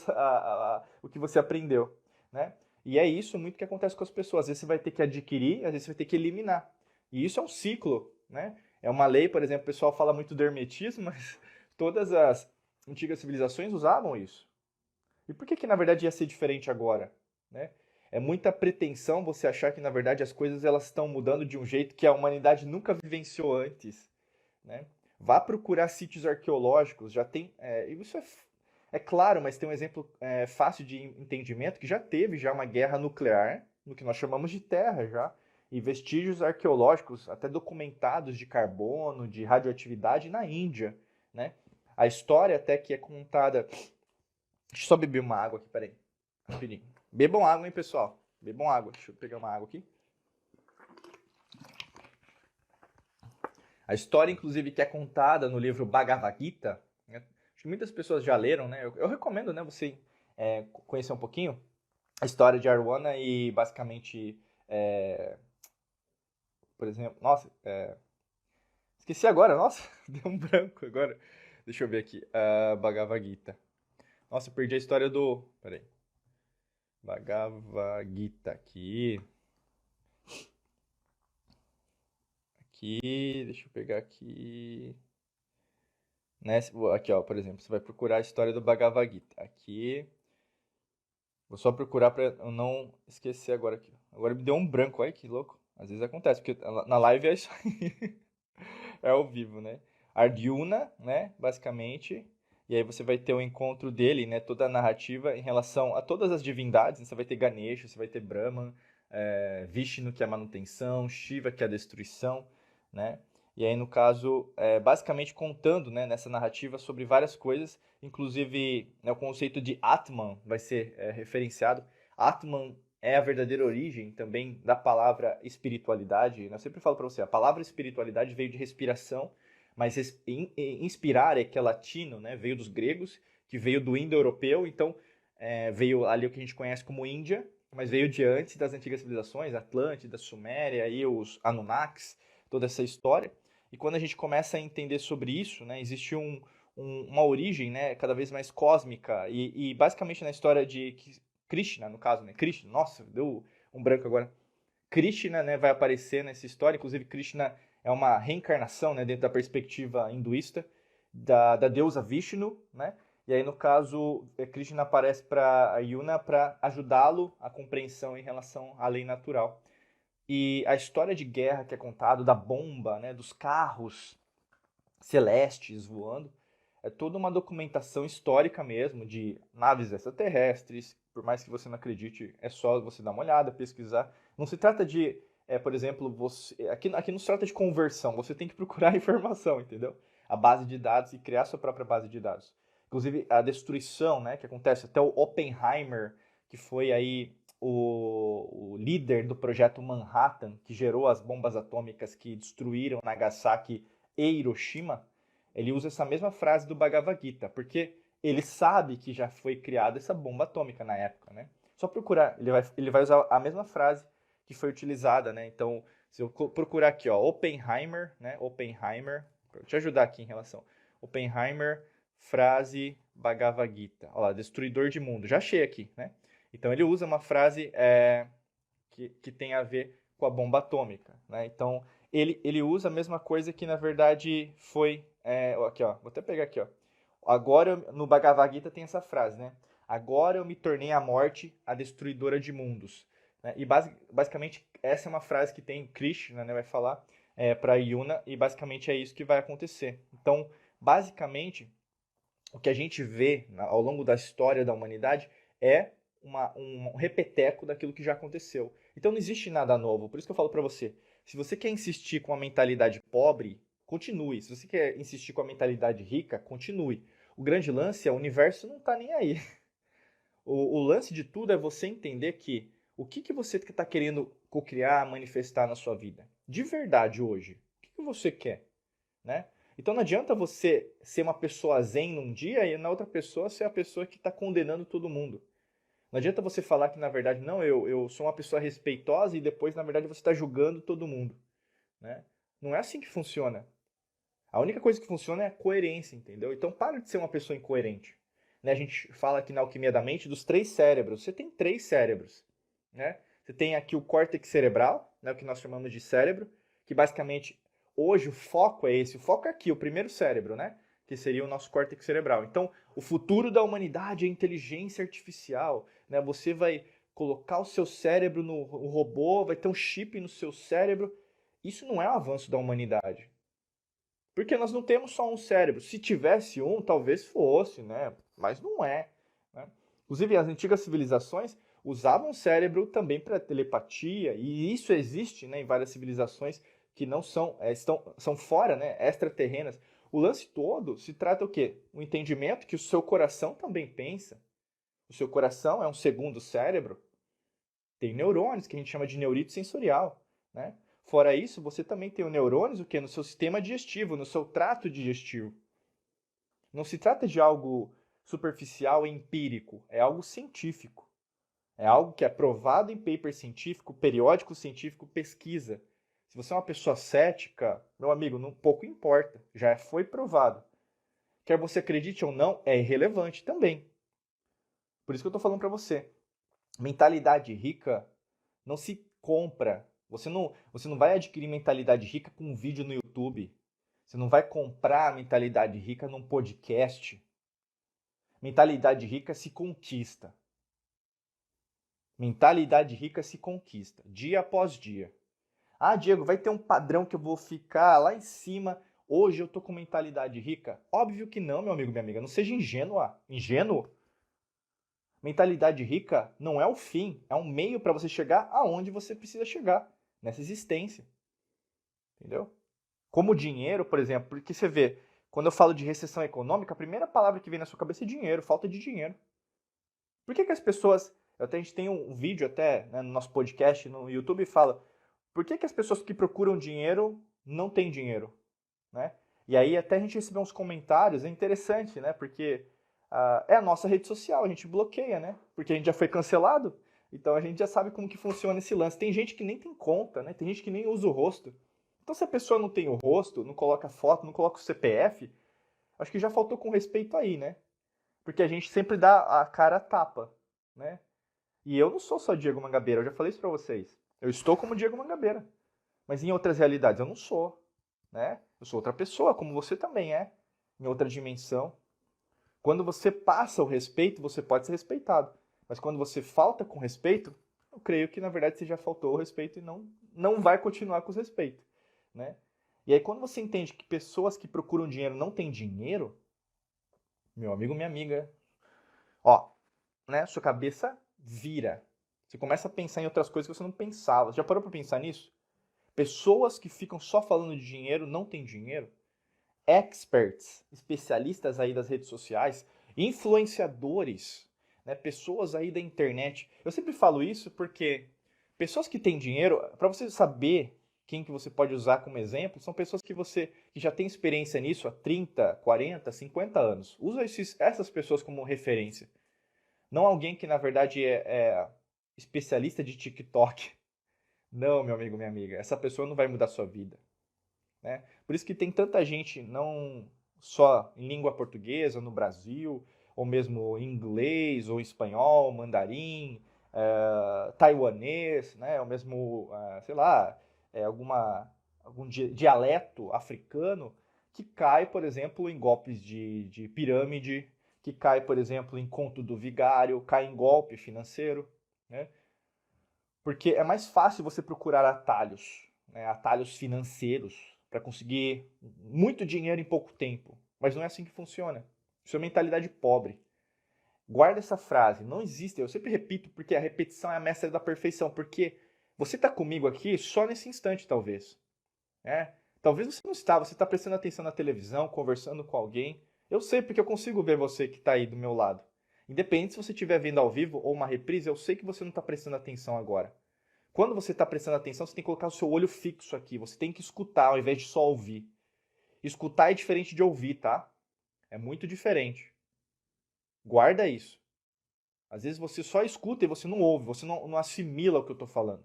o que você aprendeu, né? E é isso muito que acontece com as pessoas. Às vezes você vai ter que adquirir, às vezes você vai ter que eliminar. E isso é um ciclo, né? É uma lei, por exemplo, o pessoal fala muito do hermetismo, mas todas as antigas civilizações usavam isso. E por que que na verdade ia ser diferente agora, né? É muita pretensão você achar que na verdade as coisas elas estão mudando de um jeito que a humanidade nunca vivenciou antes, né? Vá procurar sítios arqueológicos, já tem, isso é claro, mas tem um exemplo fácil de entendimento que já teve já uma guerra nuclear, no que nós chamamos de Terra já, e vestígios arqueológicos, até documentados de carbono, de radioatividade na Índia, né? A história até que é contada. Deixa eu só beber uma água aqui, peraí. Rapidinho. Bebam água, hein, pessoal? Bebam água. Deixa eu pegar uma água aqui. A história, inclusive, que é contada no livro Bhagavad Gita, né? Acho que muitas pessoas já leram, né? Eu recomendo, né, você conhecer um pouquinho a história de Arwana e, basicamente, por exemplo, nossa, Esqueci agora, nossa, deu um branco agora. Deixa eu ver aqui. Bhagavad Gita. Nossa, eu perdi a história do. Peraí. Bhagavad Gita aqui. Aqui, deixa eu pegar aqui. Né? Aqui, ó, por exemplo, você vai procurar a história do Bhagavad Gita. Aqui. Vou só procurar pra eu não esquecer agora aqui. Agora me deu um branco, olha que louco. Às vezes acontece, porque na live é isso aí. É ao vivo, né? Arjuna, né? Basicamente. E aí você vai ter o encontro dele, né? Toda a narrativa em relação a todas as divindades. Né? Você vai ter Ganesha, você vai ter Brahman, Vishnu, que é a manutenção, Shiva, que é a destruição, né? E aí, no caso, basicamente contando, né, nessa narrativa sobre várias coisas, inclusive, né, o conceito de Atman vai ser referenciado. Atman é a verdadeira origem também da palavra espiritualidade. Eu sempre falo para você, a palavra espiritualidade veio de respiração, mas inspirar é que é latino, né? Veio dos gregos, que veio do indo-europeu, então veio ali o que a gente conhece como Índia, mas veio de antes das antigas civilizações, Atlântida, Suméria, e os Anunnakis, toda essa história. E quando a gente começa a entender sobre isso, né, existe uma origem, né, cada vez mais cósmica, e basicamente na história de Krishna, no caso, né, Krishna, nossa, deu um branco agora. Krishna, né, vai aparecer nessa história, inclusive Krishna é uma reencarnação, né, dentro da perspectiva hinduísta, da deusa Vishnu, né, e aí no caso Krishna aparece para Yuna para ajudá-lo a compreensão em relação à lei natural. E a história de guerra que é contado, da bomba, né, dos carros celestes voando, é toda uma documentação histórica mesmo de naves extraterrestres. Por mais que você não acredite, é só você dar uma olhada, pesquisar. Não se trata de, por exemplo, aqui não se trata de conversão, você tem que procurar informação, entendeu? A base de dados e criar sua própria base de dados. Inclusive a destruição, né, que acontece, até o Oppenheimer, que foi aí o líder do projeto Manhattan, que gerou as bombas atômicas que destruíram Nagasaki e Hiroshima, ele usa essa mesma frase do Bhagavad Gita, porque ele sabe que já foi criada essa bomba atômica na época, né? Só procurar, ele vai usar a mesma frase que foi utilizada, né? Então, se eu procurar aqui, ó, Oppenheimer, né? Oppenheimer, para te ajudar aqui em relação. Oppenheimer, frase Bhagavad Gita. Olha lá, destruidor de mundo. Já achei aqui, né? Então, ele usa uma frase que tem a ver com a bomba atômica, né? Então, ele usa a mesma coisa que, na verdade, foi... aqui, ó, vou até pegar aqui, ó. Agora, no Bhagavad Gita tem essa frase, né? Agora eu me tornei a morte, a destruidora de mundos. Né? E basicamente essa é uma frase que tem Krishna, né, vai falar para Yuna, e basicamente é isso que vai acontecer. Então, basicamente, o que a gente vê ao longo da história da humanidade é um repeteco daquilo que já aconteceu. Então não existe nada novo. Por isso que eu falo para você, se você quer insistir com a mentalidade pobre, continue. Se você quer insistir com a mentalidade rica, continue. O grande lance é o universo não está nem aí. O lance de tudo é você entender que o que você está querendo cocriar, manifestar na sua vida. De verdade hoje. O que você quer? Né? Então não adianta você ser uma pessoa zen num dia e na outra pessoa ser a pessoa que está condenando todo mundo. Não adianta você falar que na verdade, não, eu sou uma pessoa respeitosa e depois na verdade você está julgando todo mundo. Né? Não é assim que funciona. A única coisa que funciona é a coerência, entendeu? Então para de ser uma pessoa incoerente. Né? A gente fala aqui na Alquimia da Mente dos 3 cérebros. Você tem 3 cérebros. Né? Você tem aqui o córtex cerebral, né, o que nós chamamos de cérebro, que basicamente hoje o foco é esse. O foco é aqui, o primeiro cérebro, né? Que seria o nosso córtex cerebral. Então, o futuro da humanidade é inteligência artificial. Né? Você vai colocar o seu cérebro no robô, vai ter um chip no seu cérebro. Isso não é o avanço da humanidade. Porque nós não temos só um cérebro. Se tivesse um, talvez fosse, né? Mas não é. Né? Inclusive, as antigas civilizações usavam o cérebro também para telepatia, e isso existe, né, em várias civilizações que não são, são fora, né, extraterrenas. O lance todo se trata o quê? O entendimento que o seu coração também pensa. O seu coração é um segundo cérebro. Tem neurônios que a gente chama de neurite sensorial, né? Fora isso, você também tem o neurônios o quê? No seu sistema digestivo, no seu trato digestivo. Não se trata de algo superficial e empírico, é algo científico. É algo que é provado em paper científico, periódico científico, pesquisa. Se você é uma pessoa cética, meu amigo, não pouco importa, já foi provado. Quer você acredite ou não, é irrelevante também. Por isso que eu estou falando para você. Mentalidade rica não se compra. Você não vai adquirir mentalidade rica com um vídeo no YouTube. Você não vai comprar mentalidade rica num podcast. Mentalidade rica se conquista. Mentalidade rica se conquista, dia após dia. Ah, Diego, vai ter um padrão que eu vou ficar lá em cima. Hoje eu tô com mentalidade rica? Óbvio que não, meu amigo, minha amiga. Não seja ingênua. Ingênuo? Mentalidade rica não é o fim, é um meio para você chegar aonde você precisa chegar, nessa existência. Entendeu? Como dinheiro, por exemplo, porque você vê, quando eu falo de recessão econômica, a primeira palavra que vem na sua cabeça é dinheiro, falta de dinheiro. Por que as pessoas. A gente tem um vídeo até, né, no nosso podcast, no YouTube, e fala por que as pessoas que procuram dinheiro não têm dinheiro? Né? E aí até a gente recebeu uns comentários, é interessante, né? Porque é a nossa rede social, a gente bloqueia, né? Porque a gente já foi cancelado, então a gente já sabe como que funciona esse lance. Tem gente que nem tem conta, né? Tem gente que nem usa o rosto. Então se a pessoa não tem o rosto, não coloca foto, não coloca o CPF, acho que já faltou com respeito aí, né? Porque a gente sempre dá a cara a tapa, né? E eu não sou só Diego Mangabeira, eu já falei isso pra vocês. Eu estou como Diego Mangabeira. Mas em outras realidades eu não sou, né? Eu sou outra pessoa, como você também é, em outra dimensão. Quando você passa o respeito, você pode ser respeitado. Mas quando você falta com respeito, eu creio que na verdade você já faltou o respeito e não vai continuar com o respeito, né? E aí quando você entende que pessoas que procuram dinheiro não têm dinheiro, meu amigo, minha amiga, ó, né? Sua cabeça vira. Você começa a pensar em outras coisas que você não pensava. Você já parou para pensar nisso? Pessoas que ficam só falando de dinheiro não têm dinheiro. Experts, especialistas aí das redes sociais, influenciadores, né, pessoas aí da internet. Eu sempre falo isso porque pessoas que têm dinheiro, para você saber quem que você pode usar como exemplo, são pessoas que já têm experiência nisso há 30, 40, 50 anos. Usa essas pessoas como referência. Não alguém que na verdade é especialista de TikTok. Não, meu amigo, minha amiga, essa pessoa não vai mudar a sua vida. Né? Por isso que tem tanta gente, não só em língua portuguesa no Brasil, ou mesmo em inglês, ou espanhol, mandarim, taiwanês, né? Ou mesmo, sei lá, algum dialeto africano, que cai, por exemplo, em golpes de pirâmide, que cai, por exemplo, em conto do vigário, cai em golpe financeiro, né? Porque é mais fácil você procurar atalhos, né, atalhos financeiros, para conseguir muito dinheiro em pouco tempo. Mas não é assim que funciona. Isso é mentalidade pobre. Guarda essa frase. Não existe. Eu sempre repito, porque a repetição é a mestra da perfeição. Porque você está comigo aqui só nesse instante, talvez. Né? Talvez você não está. Você está prestando atenção na televisão, conversando com alguém. Eu sei porque eu consigo ver você que está aí do meu lado. Independente se você estiver vendo ao vivo ou uma reprise, eu sei que você não está prestando atenção agora. Quando você está prestando atenção, você tem que colocar o seu olho fixo aqui. Você tem que escutar ao invés de só ouvir. Escutar é diferente de ouvir, tá? É muito diferente. Guarda isso. Às vezes você só escuta e você não ouve, você não assimila o que eu estou falando.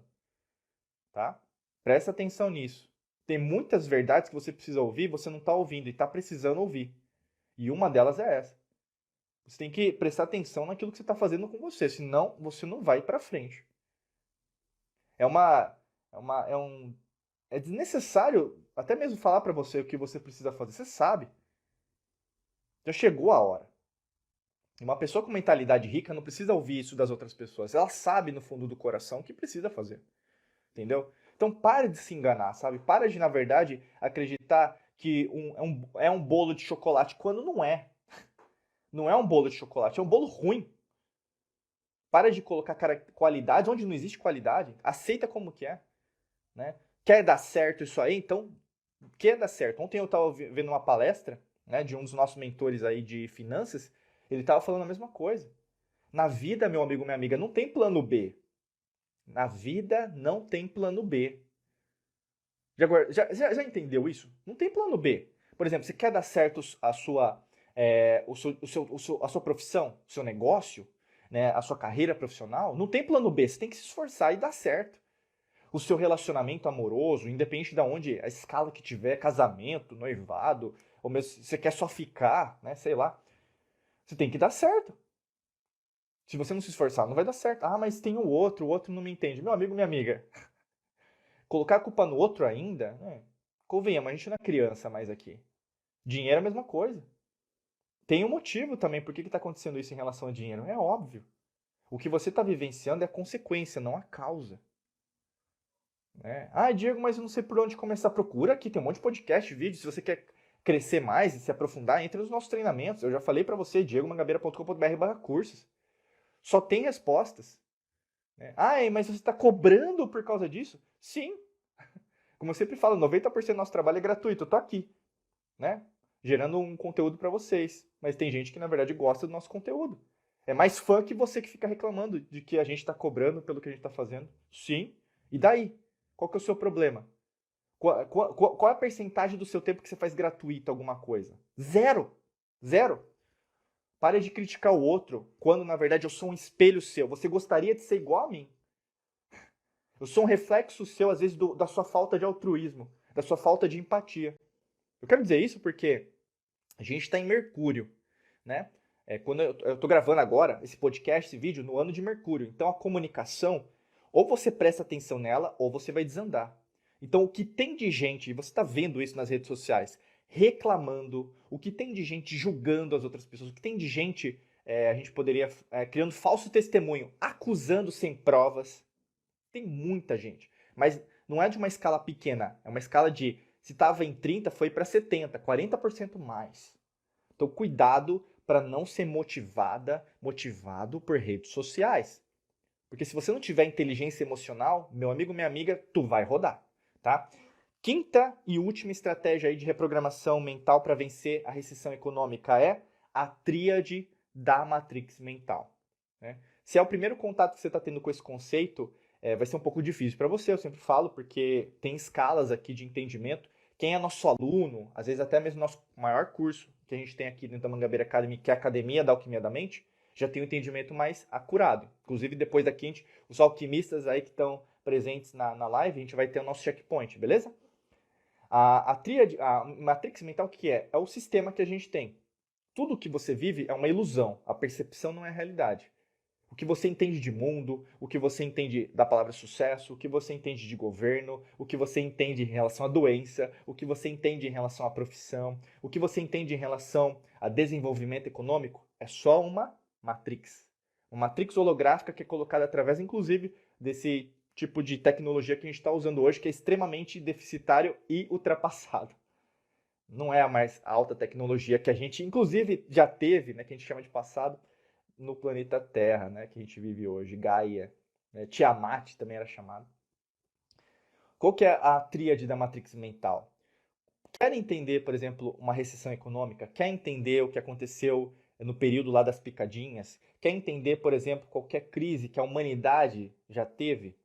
Tá? Presta atenção nisso. Tem muitas verdades que você precisa ouvir, você não está ouvindo e está precisando ouvir. E uma delas é essa. Você tem que prestar atenção naquilo que você está fazendo com você, senão você não vai para frente. É uma, é um É desnecessário até mesmo falar para você o que você precisa fazer. Você sabe. Já chegou a hora. E uma pessoa com mentalidade rica não precisa ouvir isso das outras pessoas. Ela sabe no fundo do coração o que precisa fazer. Entendeu? Então pare de se enganar, sabe? Para de, na verdade, acreditar que é um bolo de chocolate quando não é. Não é um bolo de chocolate, é um bolo ruim. Para de colocar qualidade onde não existe qualidade. Aceita como que é. Né? Quer dar certo isso aí? Então quer dar certo. Ontem eu estava vendo uma palestra, né, de um dos nossos mentores aí de finanças, ele estava falando a mesma coisa. Na vida, meu amigo, minha amiga, não tem plano B. Na vida não tem plano B. Já entendeu isso? Não tem plano B. Por exemplo, você quer dar certo a sua, a sua profissão, o seu negócio, né, a sua carreira profissional? Não tem plano B. Você tem que se esforçar e dar certo. o seu relacionamento amoroso, independente de onde, a escala que tiver, casamento, noivado, ou mesmo se você quer só ficar, né, sei lá, você tem que dar certo. Se você não se esforçar, não vai dar certo. Ah, mas tem o outro não me entende. Meu amigo, minha amiga, colocar a culpa no outro ainda, né? Convenhamos, a gente não é criança mais aqui. Dinheiro é a mesma coisa. Tem um motivo também por que está acontecendo isso em relação a dinheiro. É óbvio. O que você está vivenciando é a consequência, não a causa. Né? Ah, Diego, mas eu não sei por onde começar. Procura aqui, tem um monte de podcast, vídeo. Se você quer crescer mais e se aprofundar, entre nos nossos treinamentos. Eu já falei para você, diegomangabeira.com.br/cursos. Só tem respostas. Né? Ah, mas você está cobrando por causa disso? Sim. Como eu sempre falo, 90% do nosso trabalho é gratuito. Eu tô aqui, né? Gerando um conteúdo para vocês. Mas tem gente que, na verdade, gosta do nosso conteúdo. É mais fã que você que fica reclamando de que a gente está cobrando pelo que a gente está fazendo. Sim. E daí? Qual que é o seu problema? Qual é a percentagem do seu tempo que você faz gratuito alguma coisa? Zero. Zero. Pare de criticar o outro quando, na verdade, eu sou um espelho seu. Você gostaria de ser igual a mim. Eu sou um reflexo seu, às vezes, da sua falta de altruísmo, da sua falta de empatia. Eu quero dizer isso porque a gente está em Mercúrio, né? Quando eu estou gravando agora esse podcast, esse vídeo, no ano de Mercúrio. Então a comunicação, ou você presta atenção nela, ou você vai desandar. Então o que tem de gente, e você está vendo isso nas redes sociais, reclamando, o que tem de gente julgando as outras pessoas, o que tem de gente, a gente poderia, criando falso testemunho, acusando sem provas. Tem muita gente. Mas não é de uma escala pequena, é uma escala de, se estava em 30, foi para 70, 40% mais. Então, cuidado para não ser motivado por redes sociais. Porque se você não tiver inteligência emocional, meu amigo, minha amiga, tu vai rodar, tá? Quinta e última estratégia aí de reprogramação mental para vencer a recessão econômica é a tríade da matrix mental. Né? Se é o primeiro contato que você está tendo com esse conceito, vai ser um pouco difícil para você, eu sempre falo, porque tem escalas aqui de entendimento. Quem é nosso aluno, às vezes até mesmo nosso maior curso que a gente tem aqui dentro da Mangabeira Academy, que é a Academia da Alquimia da Mente, já tem um entendimento mais acurado. Inclusive, depois daqui, os alquimistas aí que estão presentes na live, a gente vai ter o nosso checkpoint, beleza? A tríade, a matrix mental, o que é? É o sistema que a gente tem. Tudo que você vive é uma ilusão. A percepção não é a realidade. O que você entende de mundo, o que você entende da palavra sucesso, o que você entende de governo, o que você entende em relação à doença, o que você entende em relação à profissão, o que você entende em relação a desenvolvimento econômico, é só uma matrix. Uma matrix holográfica que é colocada através, inclusive, desse tipo de tecnologia que a gente está usando hoje, que é extremamente deficitário e ultrapassado. Não é a mais alta tecnologia que a gente, inclusive, já teve, né, que a gente chama de passado, no planeta Terra, né, que a gente vive hoje, Gaia, né, Tiamat também era chamado. Qual que é a tríade da matrix mental? Quer entender, por exemplo, uma recessão econômica? Quer entender o que aconteceu no período lá das picadinhas? Quer entender, por exemplo, qualquer crise que a humanidade já teve?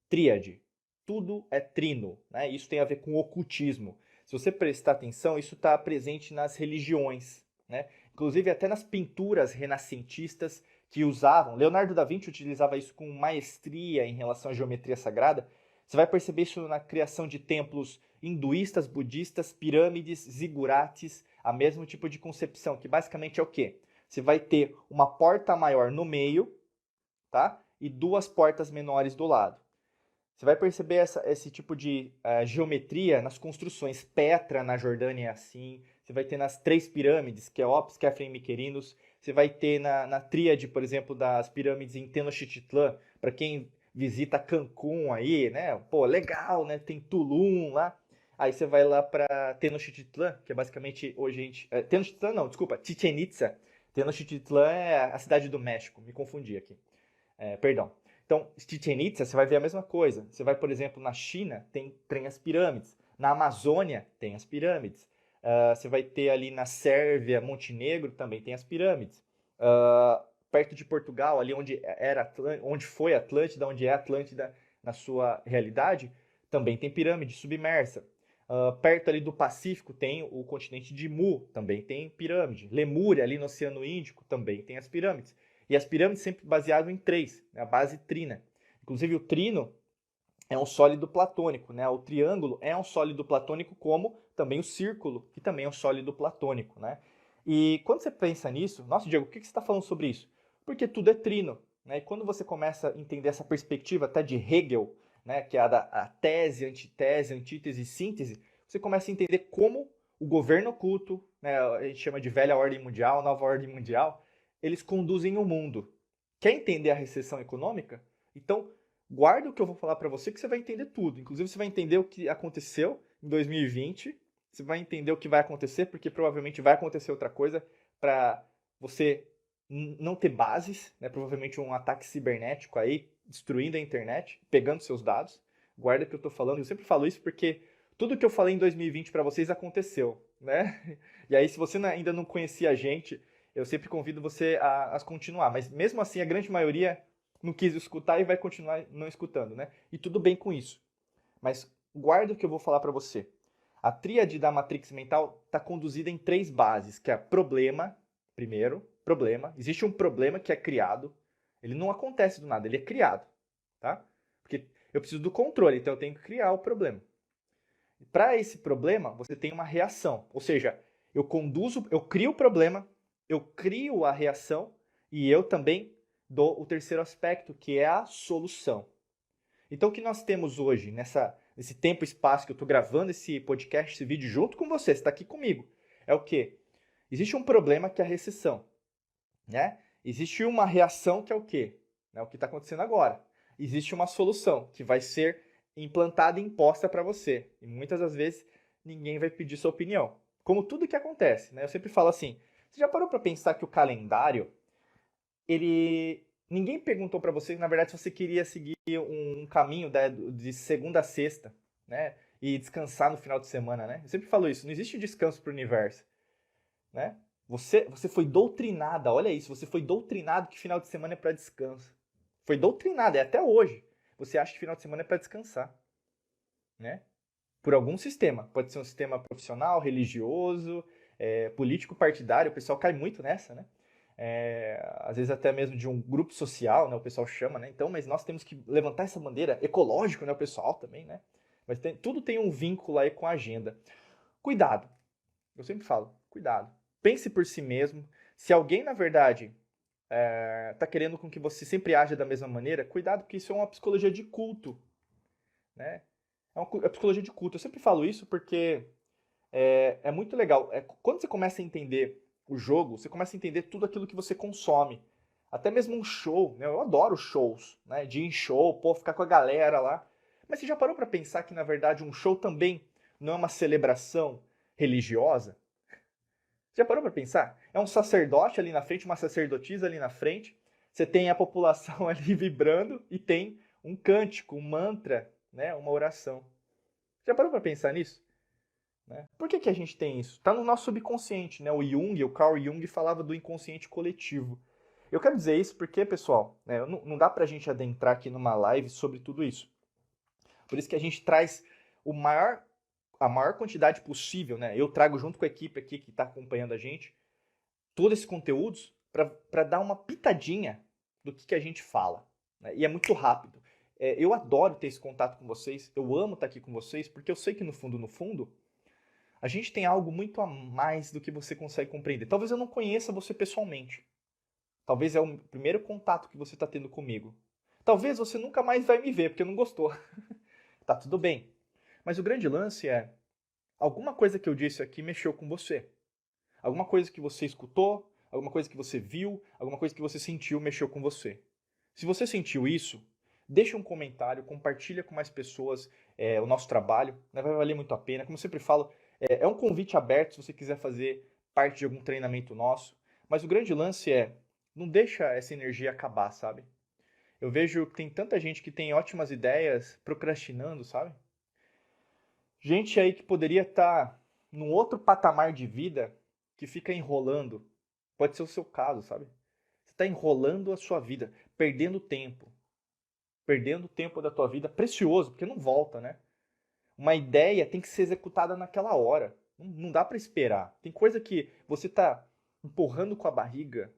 Tríade. Tudo é trino, né? Isso tem a ver com o ocultismo. Se você prestar atenção, isso está presente nas religiões, né? Inclusive até nas pinturas renascentistas que usavam. Leonardo da Vinci utilizava isso com maestria em relação à geometria sagrada. Você vai perceber isso na criação de templos hinduístas, budistas, pirâmides, zigurates, a mesmo tipo de concepção, que basicamente é o quê? Você vai ter uma porta maior no meio, tá? E duas portas menores do lado. Você vai perceber esse tipo de geometria nas construções. Petra, na Jordânia, é assim. Você vai ter nas três pirâmides, Quéops, Quefren e Miquerinos. Você vai ter na tríade, por exemplo, das pirâmides em Tenochtitlan. Para quem visita Cancún aí, né? Pô, legal, né? Tem Tulum lá. Aí você vai lá para Tenochtitlan, que é basicamente hoje a gente... Tenochtitlan não, desculpa, Chichen Itza. Tenochtitlan é a cidade do México. Me confundi aqui. Perdão. Então, Chichen Itza, você vai ver a mesma coisa. Você vai, por exemplo, na China, tem as pirâmides. Na Amazônia, tem as pirâmides. Você vai ter ali na Sérvia, Montenegro, também tem as pirâmides. Perto de Portugal, ali onde foi Atlântida, onde é Atlântida na sua realidade, também tem pirâmide submersa. Perto ali do Pacífico tem o continente de Mu, também tem pirâmide. Lemúria, ali no Oceano Índico, também tem as pirâmides. E as pirâmides sempre baseadas em três, né? A base trina. Inclusive o trino é um sólido platônico, né? O triângulo é um sólido platônico, como também o círculo, que também é um sólido platônico, né? E quando você pensa nisso, nossa, Diego, por que você está falando sobre isso? Porque tudo é trino, né? E quando você começa a entender essa perspectiva até de Hegel, né, que é a tese, antitese, antítese e síntese, você começa a entender como o governo oculto, né, a gente chama de velha ordem mundial, nova ordem mundial, eles conduzem o mundo. Quer entender a recessão econômica? Então, guarda o que eu vou falar para você que você vai entender tudo. Inclusive, você vai entender o que aconteceu em 2020, você vai entender o que vai acontecer, porque provavelmente vai acontecer outra coisa para você não ter bases, né? Provavelmente um ataque cibernético aí, destruindo a internet, pegando seus dados. Guarda o que eu estou falando. Eu sempre falo isso porque tudo que eu falei em 2020 para vocês aconteceu, né? E aí, se você ainda não conhecia a gente, eu sempre convido você a continuar. Mas mesmo assim, a grande maioria não quis escutar e vai continuar não escutando, né? E tudo bem com isso. Mas guarda o que eu vou falar para você. A tríade da matrix mental está conduzida em três bases, que é problema, primeiro, problema. Existe um problema que é criado. Ele não acontece do nada, ele é criado, tá? Porque eu preciso do controle, então eu tenho que criar o problema. Para esse problema, você tem uma reação. Ou seja, eu crio o problema, eu crio a reação e eu também dou o terceiro aspecto, que é a solução. Então, o que nós temos hoje, nesse tempo e espaço que eu estou gravando esse podcast, esse vídeo junto com você está aqui comigo, é o quê? Existe um problema que é a recessão, né? Existe uma reação que é o quê? É o que está acontecendo agora. Existe uma solução que vai ser implantada e imposta para você. E muitas das vezes ninguém vai pedir sua opinião. Como tudo que acontece, né? Eu sempre falo assim, você já parou para pensar que o calendário, ninguém perguntou para você, na verdade, se você queria seguir um caminho, né, de segunda a sexta, né? E descansar no final de semana, né? Eu sempre falo isso, não existe descanso para o universo, né? Você foi doutrinada, olha isso, você foi doutrinado que final de semana é para descanso. Foi doutrinado, é até hoje. Você acha que final de semana é para descansar, né? Por algum sistema. Pode ser um sistema profissional, religioso, político, partidário. O pessoal cai muito nessa, né? Às vezes até mesmo de um grupo social, né? O pessoal chama, né? Então, mas nós temos que levantar essa bandeira ecológico, né? O pessoal também, né? Mas tudo tem um vínculo aí com a agenda. Cuidado. Eu sempre falo, cuidado. Pense por si mesmo. Se alguém, na verdade, está querendo com que você sempre haja da mesma maneira, cuidado, porque isso é uma psicologia de culto, né? É psicologia de culto. Eu sempre falo isso porque é muito legal. Quando você começa a entender o jogo, você começa a entender tudo aquilo que você consome. Até mesmo um show, né? Eu adoro shows, né? De ir em show, pô, ficar com a galera lá. Mas você já parou para pensar que, na verdade, um show também não é uma celebração religiosa? Já parou para pensar? É um sacerdote ali na frente, uma sacerdotisa ali na frente. Você tem a população ali vibrando e tem um cântico, um mantra, né? Uma oração. Já parou para pensar nisso? Né? Por que a gente tem isso? Está no nosso subconsciente, né? O Carl Jung falava do inconsciente coletivo. Eu quero dizer isso porque, pessoal, né, não dá para a gente adentrar aqui numa live sobre tudo isso. Por isso que a gente traz a maior quantidade possível, né? Eu trago junto com a equipe aqui que está acompanhando a gente, todos esses conteúdos para dar uma pitadinha do que a gente fala. Né? E é muito rápido. Eu adoro ter esse contato com vocês, eu amo estar aqui com vocês, porque eu sei que no fundo, a gente tem algo muito a mais do que você consegue compreender. Talvez eu não conheça você pessoalmente. Talvez é o primeiro contato que você está tendo comigo. Talvez você nunca mais vai me ver, porque não gostou. Tá tudo bem. Mas o grande lance é, alguma coisa que eu disse aqui mexeu com você. Alguma coisa que você escutou, alguma coisa que você viu, alguma coisa que você sentiu mexeu com você. Se você sentiu isso, deixa um comentário, compartilha com mais pessoas o nosso trabalho, né? Vai valer muito a pena. Como eu sempre falo, é um convite aberto se você quiser fazer parte de algum treinamento nosso. Mas o grande lance é, não deixa essa energia acabar, sabe? Eu vejo que tem tanta gente que tem ótimas ideias procrastinando, sabe? Gente aí que poderia estar num outro patamar de vida que fica enrolando. Pode ser o seu caso, sabe? Você está enrolando a sua vida, perdendo tempo. Perdendo tempo da tua vida precioso, porque não volta, né? Uma ideia tem que ser executada naquela hora. Não dá para esperar. Tem coisa que você está empurrando com a barriga,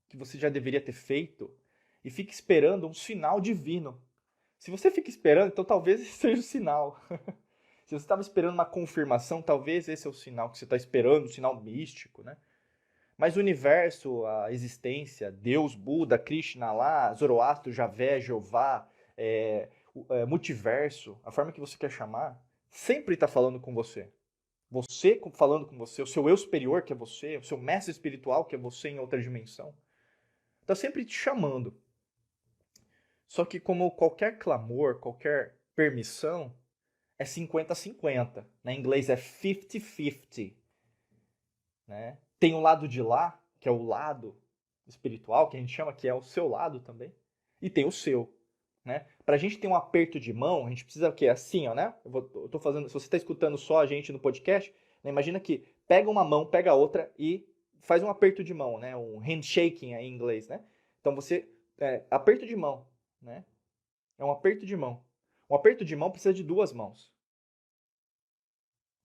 que você já deveria ter feito, e fica esperando um sinal divino. Se você fica esperando, então talvez esse seja o sinal. Se você estava esperando uma confirmação, talvez esse é o sinal que você está esperando, um sinal místico, né? Mas o universo, a existência, Deus, Buda, Krishna lá, Zoroastro, Javé, Jeová, multiverso, a forma que você quer chamar, sempre está falando com você. Você falando com você, o seu eu superior, que é você, o seu mestre espiritual, que é você em outra dimensão, está sempre te chamando. Só que como qualquer clamor, qualquer permissão, é 50-50. Né? Em inglês é 50-50. Né? Tem o lado de lá, que é o lado espiritual, que a gente chama que é o seu lado também, e tem o seu. Né? Para a gente ter um aperto de mão, a gente precisa o quê? Assim, ó, né? Eu tô fazendo, se você está escutando só a gente no podcast, né? Imagina que pega uma mão, pega a outra e faz um aperto de mão, né? Um handshaking aí em inglês, né? Então você aperto de mão, né? É um aperto de mão. Um aperto de mão precisa de duas mãos.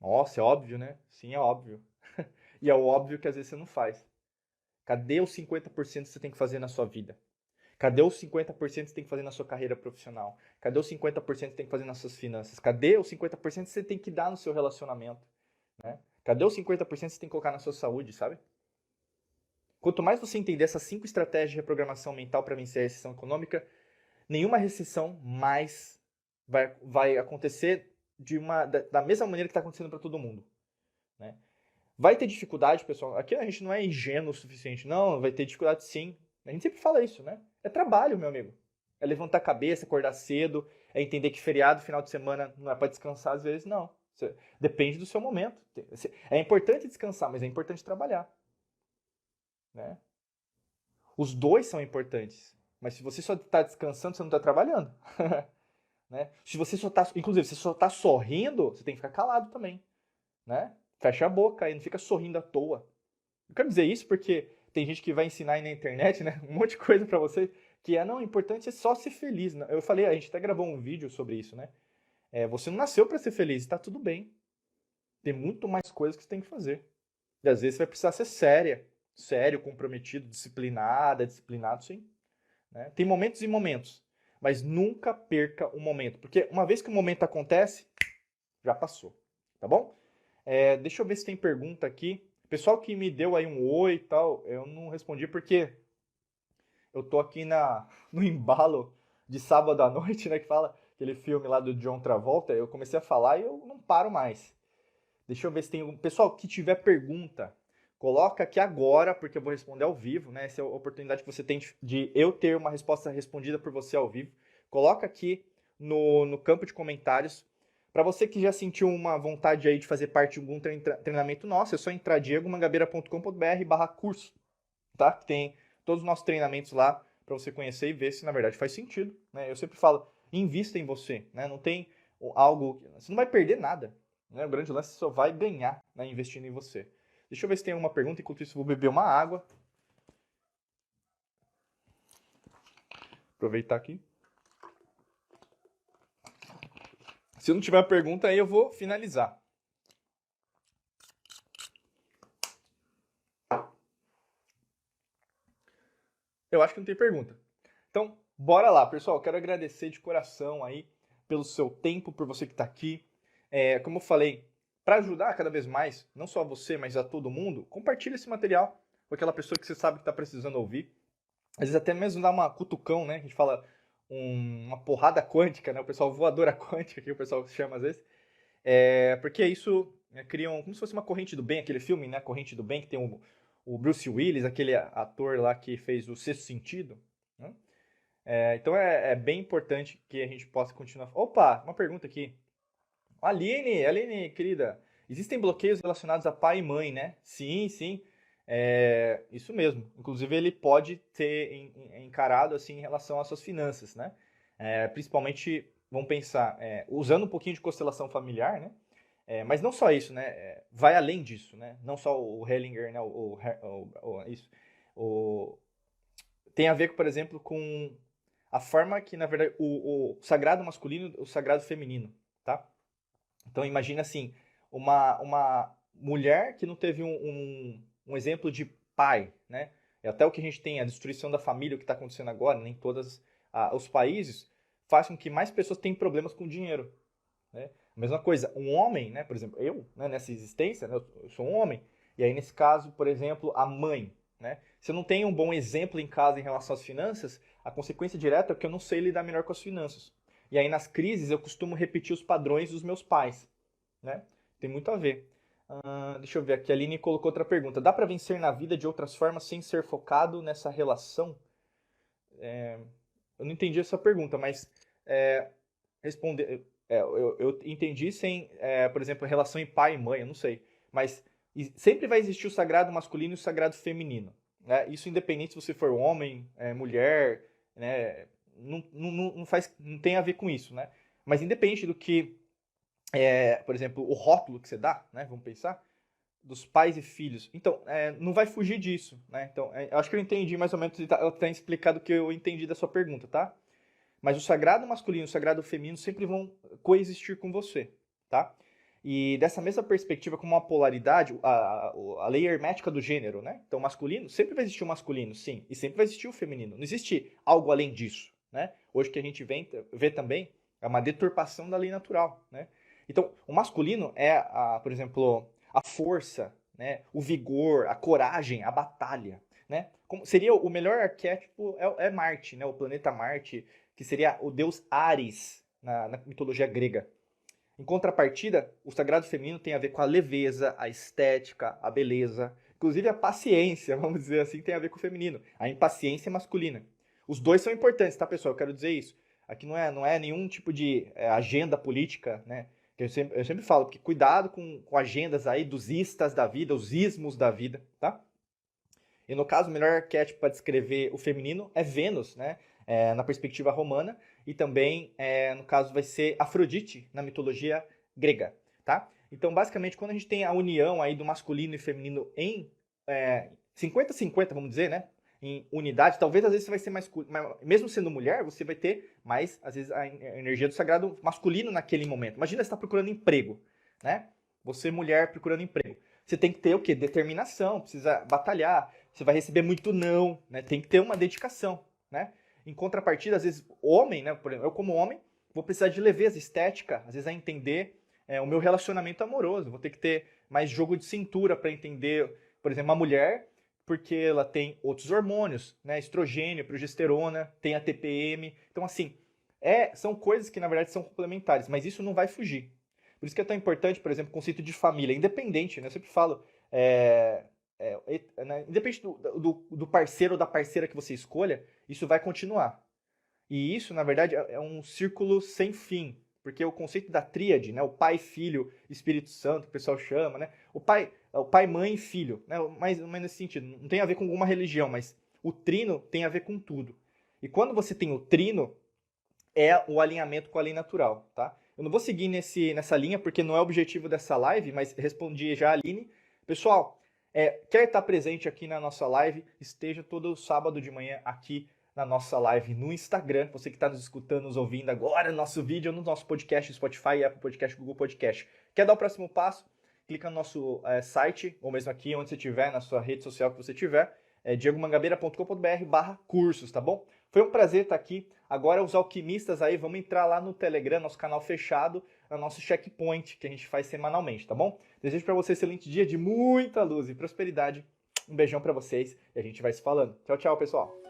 Nossa, é óbvio, né? Sim, é óbvio. E é óbvio que às vezes você não faz. Cadê os 50% que você tem que fazer na sua vida? Cadê os 50% que você tem que fazer na sua carreira profissional? Cadê os 50% que você tem que fazer nas suas finanças? Cadê os 50% que você tem que dar no seu relacionamento? Né? Cadê os 50% que você tem que colocar na sua saúde, sabe? Quanto mais você entender essas 5 estratégias de reprogramação mental para vencer a recessão econômica, nenhuma recessão mais vai acontecer da mesma maneira que está acontecendo para todo mundo. Né? Vai ter dificuldade, pessoal. Aqui a gente não é ingênuo o suficiente. Não, vai ter dificuldade sim. A gente sempre fala isso, né? É trabalho, meu amigo. É levantar a cabeça, acordar cedo, é entender que feriado, final de semana não é para descansar às vezes, não. Depende do seu momento. É importante descansar, mas é importante trabalhar. Né? Os dois são importantes. Mas se você só está descansando, você não está trabalhando. Né? Se você só está, inclusive, se você só está sorrindo, você tem que ficar calado também. Né? Fecha a boca e não fica sorrindo à toa. Eu quero dizer isso porque tem gente que vai ensinar aí na internet, né? Um monte de coisa pra você que não, o importante é só ser feliz. Né? Eu falei, a gente até gravou um vídeo sobre isso, né? Você não nasceu pra ser feliz, tá tudo bem. Tem muito mais coisas que você tem que fazer. E às vezes você vai precisar ser sério, comprometido, disciplinado, sim. Né? Tem momentos e momentos, mas nunca perca o momento, porque uma vez que o momento acontece, já passou, tá bom? Deixa eu ver se tem pergunta aqui. Pessoal que me deu aí um oi e tal, eu não respondi porque eu tô aqui no embalo de sábado à noite, né, que fala aquele filme lá do John Travolta, eu comecei a falar e eu não paro mais. Deixa eu ver se tem algum... Pessoal, que tiver pergunta, coloca aqui agora, porque eu vou responder ao vivo, né? Essa é a oportunidade que você tem de eu ter uma resposta respondida por você ao vivo. Coloca aqui no campo de comentários. Para você que já sentiu uma vontade aí de fazer parte de algum treinamento nosso, é só entrar diegomangabeira.com.br/curso, tá? Tem todos os nossos treinamentos lá para você conhecer e ver se na verdade faz sentido, né? Eu sempre falo, invista em você, né? Não tem algo, você não vai perder nada, né? O grande lance só vai ganhar, né, investindo em você. Deixa eu ver se tem alguma pergunta, enquanto isso eu vou beber uma água. Aproveitar aqui. Se não tiver pergunta, aí eu vou finalizar. Eu acho que não tem pergunta. Então, bora lá, pessoal. Quero agradecer de coração aí pelo seu tempo, por você que está aqui. Como eu falei, para ajudar cada vez mais, não só a você, mas a todo mundo, compartilhe esse material com aquela pessoa que você sabe que está precisando ouvir. Às vezes até mesmo dá uma cutucão, né? A gente fala uma porrada quântica, né? O pessoal voadora quântica, que o pessoal chama às vezes. Porque isso cria como se fosse uma corrente do bem, aquele filme, né? Corrente do bem, que tem o Bruce Willis, aquele ator lá que fez o Sexto Sentido. Né? Então é bem importante que a gente possa continuar. Opa, uma pergunta aqui. Aline, querida, existem bloqueios relacionados a pai e mãe, né? Sim, sim. Isso mesmo. Inclusive, ele pode ter encarado assim em relação às suas finanças, né? Principalmente, vamos pensar, usando um pouquinho de constelação familiar, né? Mas não só isso, né? Vai além disso, né? Não só o Hellinger, né? Isso. Tem a ver, por exemplo, com a forma que, na verdade, o sagrado masculino e o sagrado feminino, tá? Então, imagina assim, uma mulher que não teve um exemplo de pai, né? Até o que a gente tem, a destruição da família, o que está acontecendo agora, né? Em todos os países, faz com que mais pessoas tenham problemas com dinheiro, né? A mesma coisa, um homem, né, por exemplo, eu, né, nessa existência, né, eu sou um homem, e aí nesse caso, por exemplo, a mãe, né? Se eu não tenho um bom exemplo em casa em relação às finanças, a consequência direta é que eu não sei lidar melhor com as finanças. E aí nas crises eu costumo repetir os padrões dos meus pais, né? Tem muito a ver. Deixa eu ver aqui, a Aline colocou outra pergunta. Dá para vencer na vida de outras formas sem ser focado nessa relação? Eu não entendi essa pergunta, mas responder, eu entendi sem, por exemplo, relação em pai e mãe, eu não sei. Mas sempre vai existir o sagrado masculino e o sagrado feminino, né? Isso independente se você for homem, mulher, né? Não tem a ver com isso, né? Mas independente do que, por exemplo, o rótulo que você dá, né? Vamos pensar, dos pais e filhos. Então, não vai fugir disso, né? Então, eu acho que eu entendi mais ou menos, eu tenho explicado o que eu entendi da sua pergunta, tá? Mas o sagrado masculino e o sagrado feminino sempre vão coexistir com você, tá? E dessa mesma perspectiva, como uma polaridade, a lei hermética do gênero, né? Então, masculino, sempre vai existir o masculino, sim, e sempre vai existir o feminino. Não existe algo além disso, né? Hoje que a gente vê também é uma deturpação da lei natural, né? Então, o masculino é, por exemplo, a força, né? O vigor, a coragem, a batalha, né? Como seria o melhor arquétipo é Marte, né? O planeta Marte, que seria o deus Ares na mitologia grega. Em contrapartida, o sagrado feminino tem a ver com a leveza, a estética, a beleza, inclusive a paciência, vamos dizer assim, tem a ver com o feminino. A impaciência é masculina. Os dois são importantes, tá, pessoal? Eu quero dizer isso. Aqui não é nenhum tipo de agenda política, né? Eu sempre falo, porque cuidado com agendas aí dos istas da vida, os ismos da vida, tá? E no caso, o melhor arquétipo para descrever o feminino é Vênus, né? Na perspectiva romana, e também, no caso, vai ser Afrodite, na mitologia grega, tá? Então, basicamente, quando a gente tem a união aí do masculino e feminino em 50-50, vamos dizer, né? Em unidade, talvez às vezes você vai ser mais... Mesmo sendo mulher, você vai ter mais, às vezes, a energia do sagrado masculino naquele momento. Imagina você está procurando emprego, né? Você, mulher, procurando emprego. Você tem que ter o quê? Determinação, precisa batalhar, você vai receber muito não, né? Tem que ter uma dedicação, né? Em contrapartida, às vezes, homem, né? Por exemplo, eu como homem, vou precisar de leveza, estética, às vezes a entender o meu relacionamento amoroso. Vou ter que ter mais jogo de cintura para entender, por exemplo, uma mulher, porque ela tem outros hormônios, né? Estrogênio, progesterona, tem a TPM. Então, assim, são coisas que, na verdade, são complementares, mas isso não vai fugir. Por isso que é tão importante, por exemplo, o conceito de família, independente, né? Eu sempre falo, independente do parceiro ou da parceira que você escolha, isso vai continuar. E isso, na verdade, é um círculo sem fim, porque o conceito da tríade, né, o pai, filho, Espírito Santo, que o pessoal chama, né, o pai, mãe e filho, né, mais ou menos nesse sentido, não tem a ver com alguma religião, mas o trino tem a ver com tudo. E quando você tem o trino, é o alinhamento com a lei natural, tá? Eu não vou seguir nessa linha, porque não é o objetivo dessa live, mas respondi já a Aline. Pessoal, quer estar presente aqui na nossa live, esteja todo sábado de manhã aqui na nossa live no Instagram. Você que está nos escutando, nos ouvindo agora no nosso vídeo, no nosso podcast, Spotify, Apple Podcast, Google Podcast. Quer dar o próximo passo? Clica no nosso site, ou mesmo aqui onde você estiver, na sua rede social que você tiver, diegomangabeira.com.br/cursos, tá bom? Foi um prazer estar aqui. Agora os alquimistas aí, vamos entrar lá no Telegram, nosso canal fechado, no nosso checkpoint que a gente faz semanalmente, tá bom? Desejo para vocês um excelente dia de muita luz e prosperidade. Um beijão para vocês e a gente vai se falando. Tchau, tchau, pessoal.